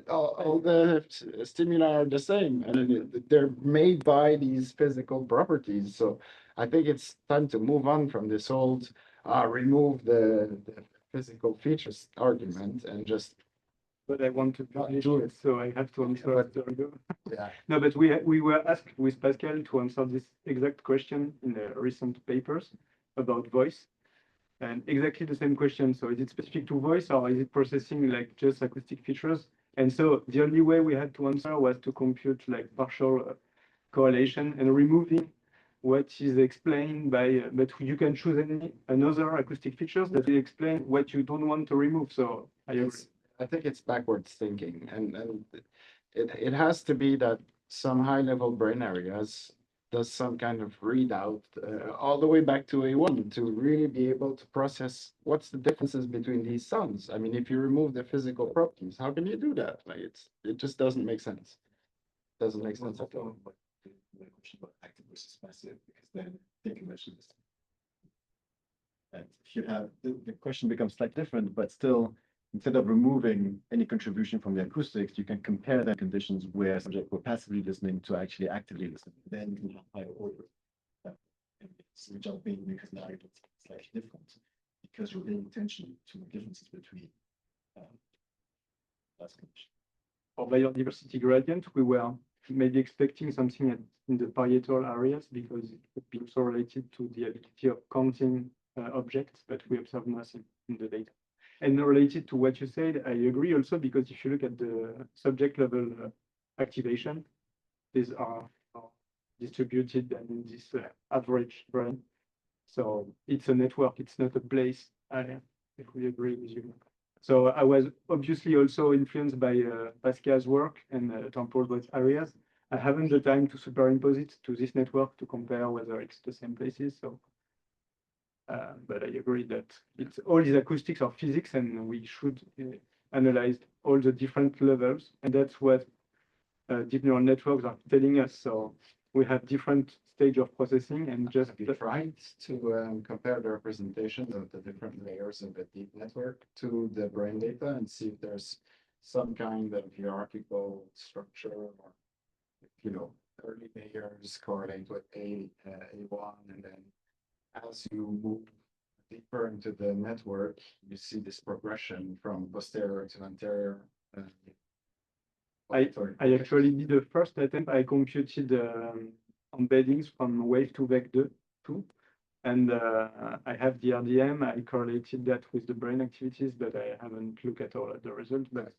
all the stimuli are the same, and they're made by these physical properties. So I think it's time to move on from this old remove the physical features argument and just. But I want to finish it, so I have to answer after you. Yeah. No, but we were asked with Pascal to answer this exact question in the recent papers about voice, and exactly the same question. So is it specific to voice, or is it processing like just acoustic features? And so the only way we had to answer was to compute like partial correlation and removing what is explained by, but you can choose another acoustic features that will explain what you don't want to remove. So I agree. I think it's backwards thinking, and it has to be that some high level brain areas does some kind of readout all the way back to A1 to really be able to process what's the differences between these sounds. I mean, if you remove the physical properties, how can you do that? Like it just doesn't make sense. Doesn't make sense at all. The question about active versus passive, because then think you mentioned this. And if you have the question becomes slightly different, but still, instead of removing any contribution from the acoustics, you can compare the conditions where subjects were passively listening to actually actively listening. Then you can have higher order. And it's the result being because now it's slightly different because you're paying attention to the differences between last condition. For biodiversity gradient, we were maybe expecting something in the parietal areas because it would be also related to the ability of counting objects, but we observe nothing in the data. And related to what you said, I agree also because if you look at the subject level activation, these are distributed in this average brain. So it's a network, it's not a place area, if we agree with you. So I was obviously also influenced by Pascal's work and temporal voice areas. I haven't the time to superimpose it to this network to compare whether it's the same places. So. But I agree that it's all these acoustics are physics, and we should analyze all the different levels, and that's what deep neural networks are telling us. So we have different stage of processing, and just have you tried to compare the representation of the different layers of the deep network to the brain data and see if there's some kind of hierarchical structure, or early layers correlate with A1, and then as you move deeper into the network, you see this progression from posterior to anterior. I actually did the first attempt. I computed embeddings from wave to vector 2, and I have the RDM. I correlated that with the brain activities, but I haven't looked at all at the results. But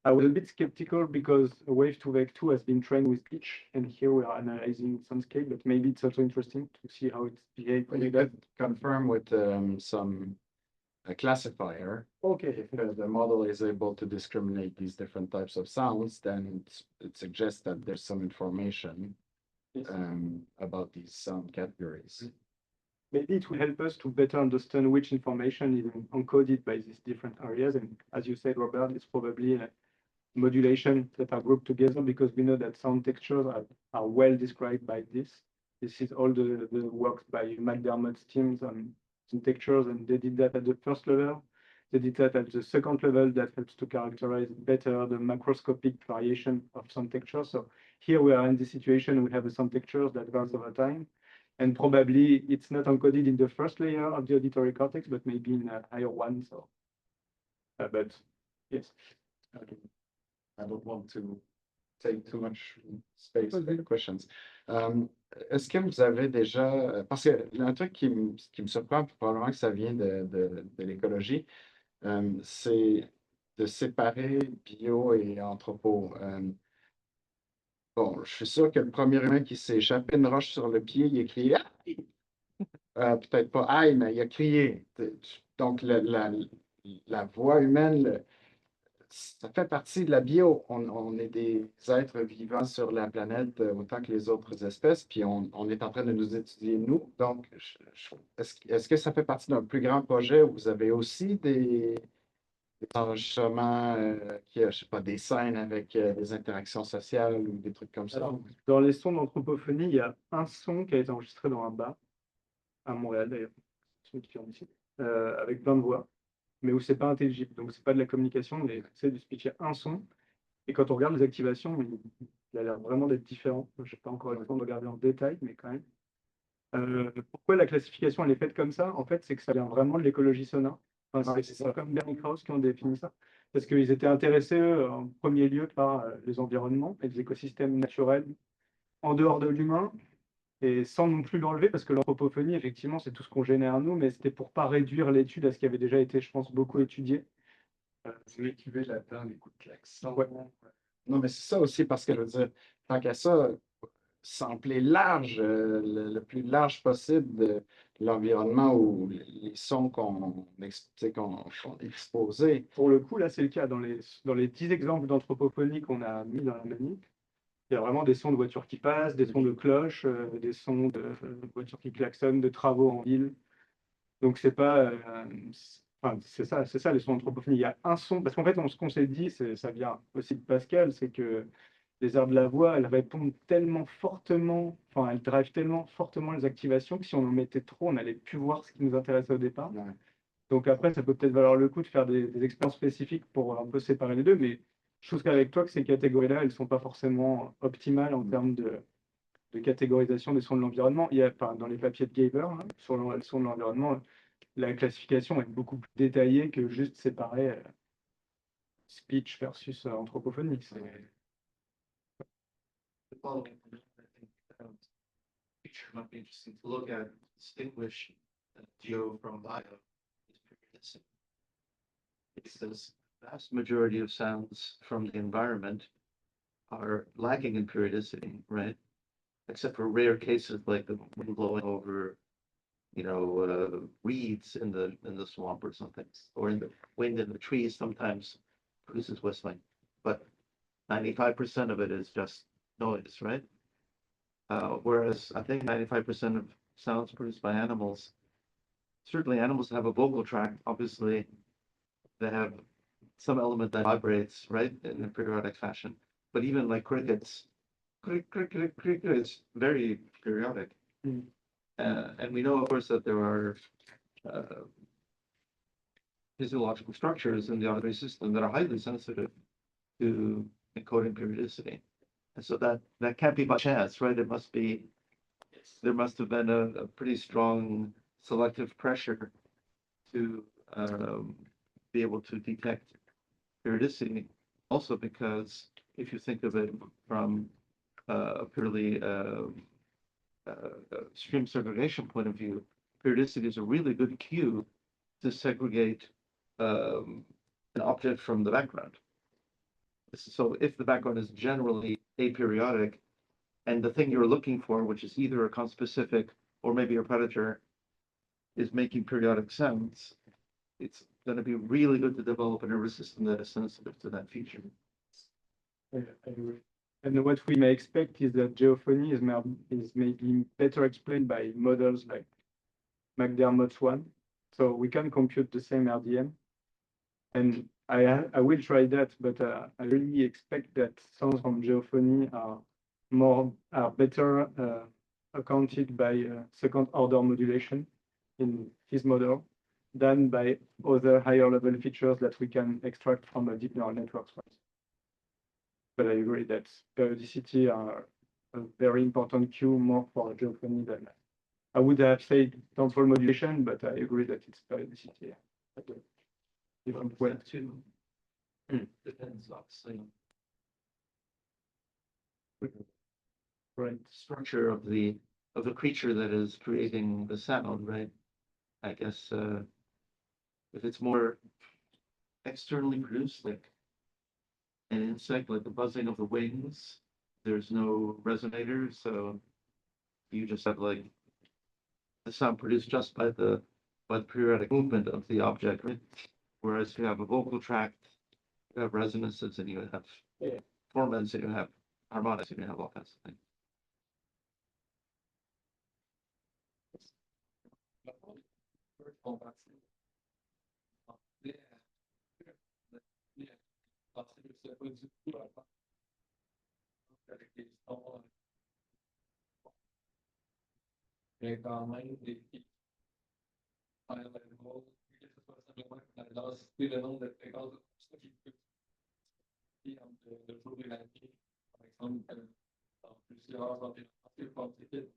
I was a bit skeptical because wave to vec 2 has been trained with pitch, and here we are analyzing soundscape, but maybe it's also interesting to see how it's behaved. You could confirm with some classifier. Okay. If the model is able to discriminate these different types of sounds, then it suggests that there's some information about these sound categories. Maybe it will help us to better understand which information is encoded by these different areas. And as you said, Robert, it's probably modulation that are grouped together because we know that sound textures are well described by this. This is all the work by McDermott's teams on some textures, and they did that at the first level. They did that at the second level. That helps to characterize better the macroscopic variation of some textures. So here we are in this situation, we have a sound textures that varies over time. And probably it's not encoded in the first layer of the auditory cortex, but maybe in a higher one. So, but yes. Okay. I don't want to take too much space for the questions. Est-ce que vous avez déjà, parce que un truc qui me surprend, probablement que ça vient de l'écologie, c'est de séparer bio et anthropo. Bon, je suis sûr que le premier humain qui s'est échappé une roche sur le pied, il a crié aïe! Peut-être pas aïe, mais il a crié. Donc, la voix humaine, ça fait partie de la bio. On est des êtres vivants sur la planète autant que les autres espèces, puis on est en train de nous étudier, nous. Donc, est-ce que ça fait partie d'un plus grand projet où vous avez aussi des enregistrements qui, je sais pas, des scènes avec des interactions sociales ou des trucs comme ça? Alors, dans les sons d'anthropophonie, il y a un son qui a été enregistré dans un bar, à Montréal d'ailleurs, celui qui vient d'ici, avec plein de voix, mais où c'est pas intelligible. Donc, c'est pas de la communication, mais c'est de pitcher un son. Et quand on regarde les activations, il a l'air vraiment d'être différent. Je n'ai pas encore eu le temps de regarder en détail, mais quand même. Pourquoi la classification elle est faite comme ça? En fait, c'est que ça vient vraiment de l'écologie sonore. Enfin, c'est comme Bernie Krause qui ont défini ça. Parce qu'ils étaient intéressés, eux, en premier lieu, par les environnements et les écosystèmes naturels en dehors de l'humain, et sans non plus l'enlever, parce que l'anthropophonie, effectivement, c'est tout ce qu'on génère nous, mais c'était pour pas réduire l'étude à ce qui avait déjà été, je pense, beaucoup étudié. Vous l'écrivez là-dedans, les coups de klaxon. Ouais. Non, mais c'est ça aussi, parce que je veux dire, tant qu'à ça, sampler large, le plus large possible de l'environnement ou les sons qu'on est exposés. Pour le coup, là, c'est le cas. Dans les 10 exemples d'anthropophonie qu'on a mis dans la manip, il y a vraiment des sons de voitures qui passent, des sons de cloches, des sons de voitures qui klaxonnent, de travaux en ville. Donc, c'est pas. Enfin, c'est ça, les sons d'anthropophonie. Il y a un son. Parce qu'en fait, ce qu'on s'est dit, ça vient aussi de Pascal, c'est que les aires de la voix, elles répondent tellement fortement, enfin, elles drivent tellement fortement les activations que si on en mettait trop, on n'allait plus voir ce qui nous intéressait au départ. Ouais. Donc après, ça peut peut-être valoir le coup de faire des expériences spécifiques pour un peu séparer les deux, mais je trouve qu'avec toi, que ces catégories-là, elles ne sont pas forcément optimales en termes de catégorisation des sons de l'environnement. Il y a, enfin, dans les papiers de Gaber, hein, sur le son de l'environnement, la classification est beaucoup plus détaillée que juste séparer speech versus anthropophonie. The following, I think, picture might be interesting to look at, distinguish geo from bio. It's the vast majority of sounds from the environment are lacking in periodicity, right? Except for rare cases like the wind blowing over, reeds in the swamp or something, or in the wind in the trees sometimes produces whistling. But 95% of it is just noise, right? Whereas I think 95% of sounds produced by animals, certainly animals have a vocal tract, obviously they have some element that vibrates, right, in a periodic fashion. But even like crickets, crick, crick, crick, crick, it's very periodic. Mm. And we know, of course, that there are physiological structures in the auditory system that are highly sensitive to encoding periodicity. And so that can't be by chance, right? There must have been a pretty strong selective pressure to be able to detect periodicity. Also because if you think of it from a purely stream segregation point of view, periodicity is a really good cue to segregate an object from the background. So if the background is generally aperiodic, and the thing you're looking for, which is either a conspecific or maybe a predator, is making periodic sounds, it's going to be really good to develop a nervous system that is sensitive to that feature. I agree. And what we may expect is that geophony is maybe better explained by models like McDermott's one. So we can compute the same RDM. And I will try that, but I really expect that sounds from geophony are better accounted by second order modulation in his model than by other higher level features that we can extract from a deep neural networks. But I agree that periodicity are a very important cue more for geophony than I would have said temporal modulation, but I agree that it's periodicity at a different way. That too depends, obviously. right structure of the creature that is creating the sound, right? I guess if it's more externally produced, like an insect, like the buzzing of the wings, there's no resonator, so you just have like the sound produced just by the periodic movement of the object, right? Whereas if you have a vocal tract, you have resonances and you have formants and you have harmonics and you have all kinds of things. Mais quand même, des high level, que ce soit simplement d'ajuster le nombre de fréquences de ça qui peut être entre le jour et la nuit, par exemple, dans plusieurs environnements, c'est pas possible.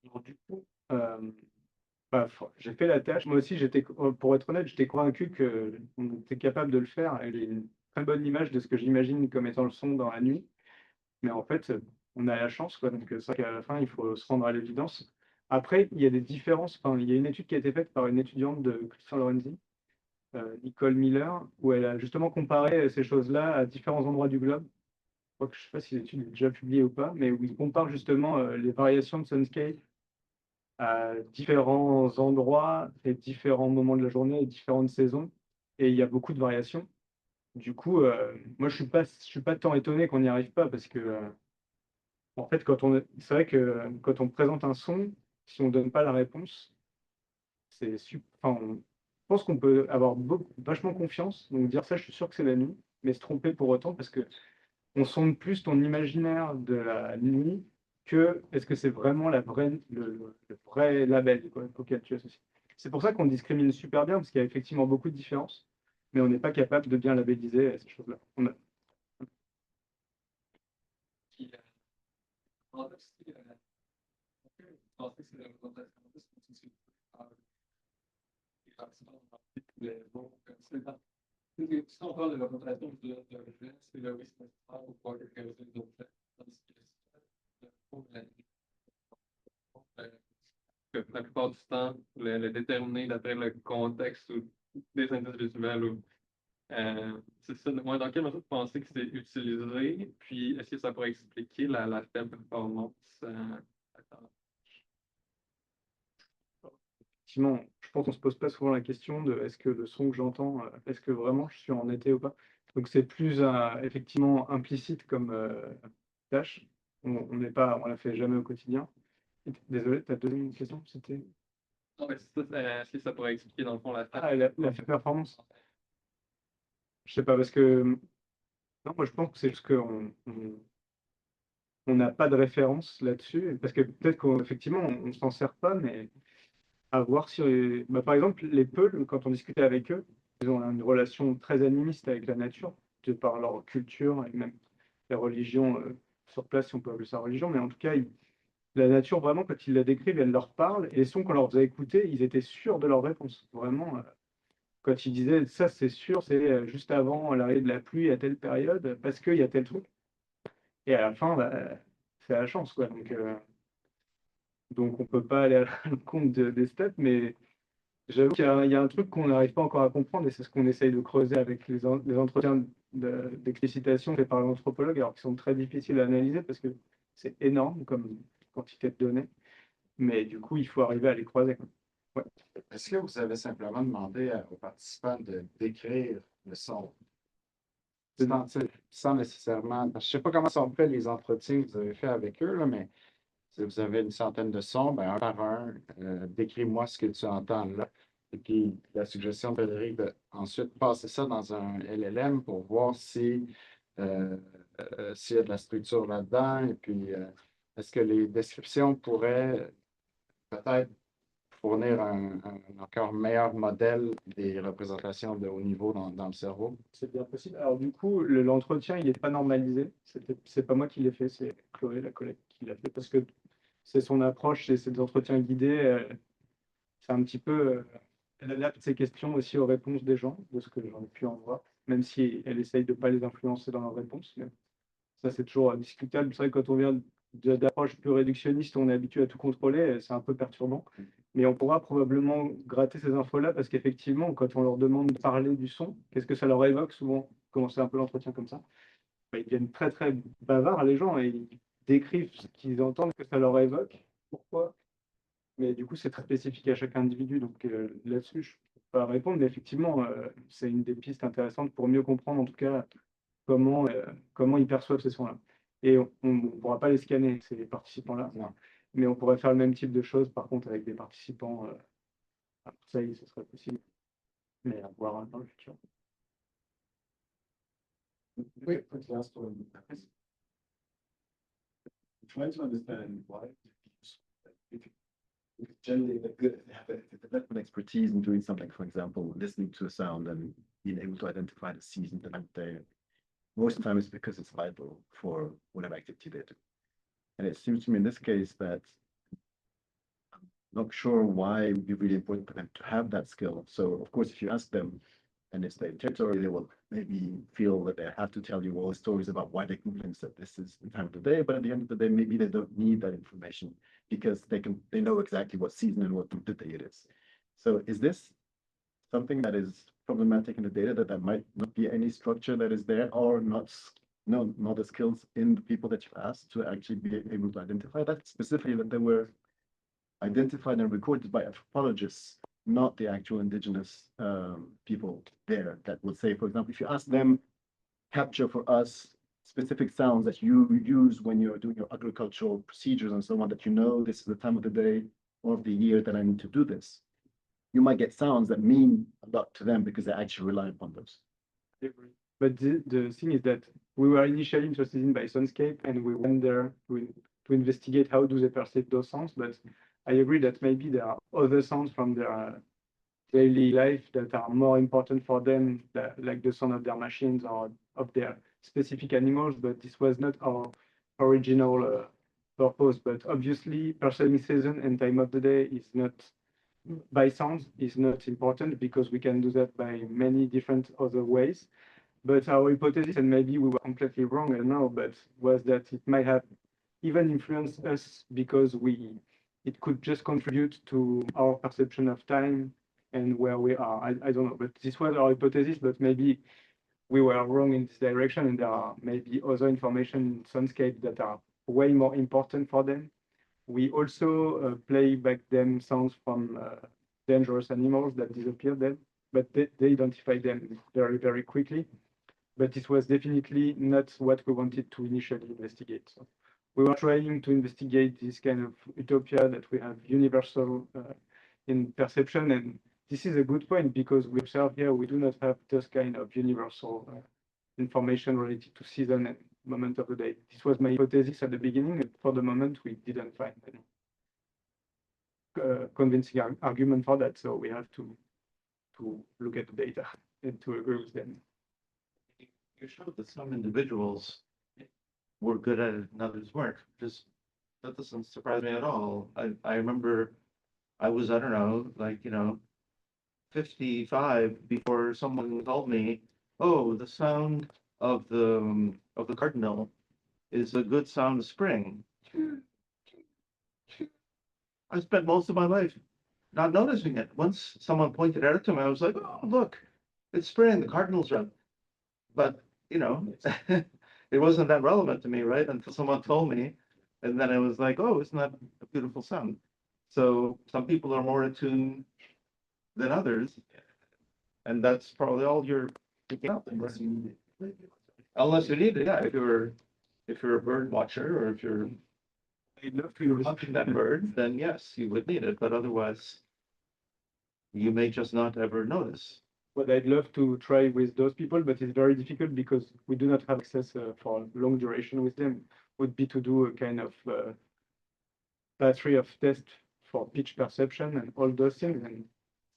Alors, du coup, j'ai fait la tâche. Moi aussi, pour être honnête, j'étais convaincu qu'on était capable de le faire. Et j'ai une très bonne image de ce que j'imagine comme étant le son dans la nuit. Mais en fait, on a la chance, quoi. Donc, c'est vrai qu'à la fin, il faut se rendre à l'évidence. Après, il y a des différences. Enfin, il y a une étude qui a été faite par une étudiante de Christian Lorenzi, Nicole Miller, où elle a justement comparé ces choses-là à différents endroits du globe. Je ne sais pas si l'étude est déjà publiée ou pas, mais où ils comparent justement les variations de soundscape à différents endroits et différents moments de la journée et différentes saisons. Et il y a beaucoup de variations. Du coup, moi, je suis pas tant étonné qu'on n'y arrive pas parce que, en fait, c'est vrai que quand on présente un son, si on ne donne pas la réponse, enfin, je pense qu'on peut avoir vachement confiance, donc dire ça, je suis sûr que c'est la nuit, mais se tromper pour autant parce que on sonde plus ton imaginaire de la nuit que est-ce que c'est vraiment le vrai label, quoi, auquel tu associes. C'est pour ça qu'on discrimine super bien, parce qu'il y a effectivement beaucoup de différences, mais on n'est pas capable de bien labelliser ces choses-là. Puis, en fait, je pensais que c'est la représentation de ce que les bâtiments, les mots, comme ça. Si on parle de la représentation de l'objet, c'est le risque principal pour pouvoir caractériser l'objet, tandis que pour la la plupart du temps, le déterminer d'après le contexte ou des indices visuels. C'est ça. Moi, dans quelle mesure vous pensez que c'est utilisé? Puis, est-ce que ça pourrait expliquer la faible performance? Effectivement, je pense qu'on se pose pas souvent la question de est-ce que le son que j'entends, est-ce que vraiment je suis en été ou pas? Donc c'est plus effectivement implicite comme tâche. On la fait jamais au quotidien. Désolé, ta deuxième question, c'était? Non, mais c'est ça, est-ce que ça pourrait expliquer dans le fond la La faible performance? Je sais pas, parce que non, moi je pense que c'est juste on n'a pas de référence là-dessus, parce que peut-être qu'effectivement on s'en sert pas, mais à voir si, par exemple, les Peuls, quand on discutait avec eux, ils ont une relation très animiste avec la nature, de par leur culture et même la religion sur place, si on peut appeler ça religion, mais en tout cas, la nature, vraiment, quand ils la décrivent, elle leur parle, et les sons qu'on leur faisait écouter, ils étaient sûrs de leur réponse. Vraiment, quand ils disaient ça, c'est sûr, c'est juste avant l'arrivée de la pluie à telle période, parce qu'il y a tel truc. Et à la fin, c'est la chance, quoi. Donc on peut pas aller à l'encontre des steps, mais j'avoue qu'il y a un truc qu'on n'arrive pas encore à comprendre, et c'est ce qu'on essaye de creuser avec les entretiens d'explicitation faits par l'anthropologue, alors qu'ils sont très difficiles à analyser parce que c'est énorme comme quantité de données. Mais du coup, il faut arriver à les croiser, quoi. Ouais. Est-ce que vous avez simplement demandé aux participants de décrire le son? Sans nécessairement. Je ne sais pas comment sont faits les entretiens que vous avez fait avec eux, là, mais si vous avez une centaine de sons, ben, un par un, décris-moi ce que tu entends là. Et puis la suggestion de Frédéric de ensuite passer ça dans un LLM pour voir s'il y a de la structure là-dedans. Et puis est-ce que les descriptions pourraient peut-être fournir un encore meilleur modèle des représentations de haut niveau dans le cerveau? C'est bien possible. Alors du coup, l'entretien, il n'est pas normalisé. C'est pas moi qui l'ai fait, c'est Chloé, la collègue, qui l'a fait, parce que c'est son approche, c'est ces entretiens guidés. C'est un petit peu, elle adapte ses questions aussi aux réponses des gens, de ce que j'en ai pu en voir, même si elle essaye de ne pas les influencer dans leurs réponses. Mais Ça, c'est toujours discutable. C'est vrai que quand on vient d'approche plus réductionniste, on est habitué à tout contrôler, c'est un peu perturbant. Mais on pourra probablement gratter ces infos-là parce qu'effectivement, quand on leur demande de parler du son, qu'est-ce que ça leur évoque souvent, commencer un peu l'entretien comme ça, ils deviennent très très bavards les gens et ils décrivent ce qu'ils entendent que ça leur évoque, pourquoi. Mais du coup, c'est très spécifique à chaque individu, donc là-dessus, je ne peux pas répondre, mais effectivement, c'est une des pistes intéressantes pour mieux comprendre en tout cas comment ils perçoivent ces sons-là. Et on ne pourra pas les scanner, ces participants-là, Non. mais on pourrait faire le même type de choses, par contre, avec des participants à Marseille, ce serait possible, mais à voir dans le futur. Oui, last one. Trying to understand why generally the good have a development expertise in doing something, for example, listening to a sound and being able to identify the season, the time of day. Most of the time it's because it's vital for whatever activity they do. And it seems to me in this case that I'm not sure why it would be really important for them to have that skill. So of course, if you ask them, and it's their territory, they will maybe feel that they have to tell you all the stories about why they convinced that this is the time of the day. But at the end of the day, maybe they don't need that information because they know exactly what season and what time of the day it is. So is this something that is problematic in the data, that there might not be any structure that is there, or not the skills in the people that you've asked to actually be able to identify that, specifically that they were identified and recorded by anthropologists, not the actual indigenous people there, that would say, for example, if you ask them, capture for us specific sounds that you use when you're doing your agricultural procedures and so on, that you know this is the time of the day or of the year that I need to do this, you might get sounds that mean a lot to them because they actually rely upon those. But the thing is that we were initially interested in by soundscape, and we went there to investigate how do they perceive those sounds. But I agree that maybe there are other sounds from their daily life that are more important for them, like the sound of their machines or of their specific animals. But this was not our original purpose. But obviously, perceiving season and time of the day is not, by sound, is not important because we can do that by many different other ways. But our hypothesis, and maybe we were completely wrong, I don't know, but was that it might have even influenced us because it could just contribute to our perception of time and where we are. I don't know, but this was our hypothesis, but maybe we were wrong in this direction, and there are maybe other information in Soundscape that are way more important for them. We also play back them sounds from dangerous animals that disappeared then, but they identify them very, very quickly. But this was definitely not what we wanted to initially investigate. So we were trying to investigate this kind of utopia that we have universal in perception. And this is a good point because we observe here we do not have this kind of universal information related to season and moment of the day. This was my hypothesis at the beginning, and for the moment we didn't find any convincing argument for that. So we have to look at the data and to agree with them. You showed that some individuals were good at it and others weren't. That doesn't surprise me at all. I remember I was, I don't know, like, 55 before someone told me, oh, the sound of the cardinal is a good sound of spring. I spent most of my life not noticing it. Once someone pointed out to me, I was like, oh, look, it's spring, the cardinals are up. But, it wasn't that relevant to me, right? Until someone told me, and then I was like, oh, isn't that a beautiful sound? So some people are more attuned than others, and that's probably all you're picking up. Unless you need it. Unless you need it, yeah. If you're a bird watcher, or if you're hunting that bird, then yes, you would need it. But otherwise, you may just not ever notice. What I'd love to try with those people, but it's very difficult because we do not have access for long duration with them, would be to do a kind of battery of tests for pitch perception and all those things, and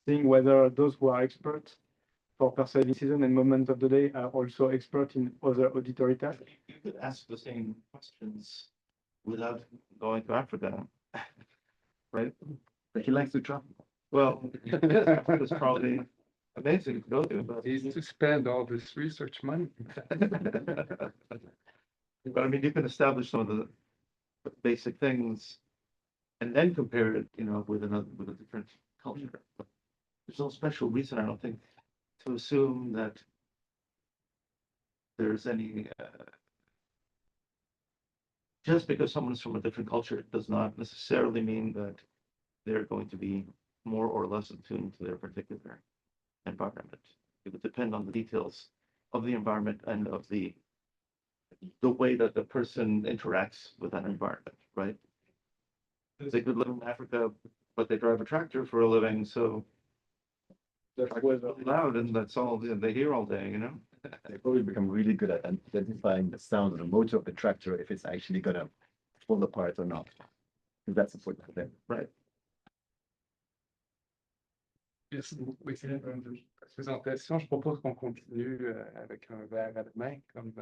seeing whether those who are experts for perceiving season and moment of the day are also expert in other auditory tasks. You could ask the same questions without going to Africa, right? But he likes to travel. Well, it's probably amazing to go to, but Is to spend all this research money. But I mean, you can establish some of the basic things and then compare it, with a different culture. But there's no special reason, I don't think, to assume that there's any, just because someone's from a different culture, it does not necessarily mean that they're going to be more or less attuned to their particular environment. It would depend on the details of the environment and of the way that the person interacts with that environment, right? They could live in Africa, but they drive a tractor for a living, so That's it's what, really loud and that's all they hear all day, They probably become really good at identifying the sound of the motor of the tractor, if it's actually gonna fall apart or not. Because that's important for them. Right. Merci beaucoup, Étienne, pour la présentation. Je propose qu'on continue avec un verre à la main, comme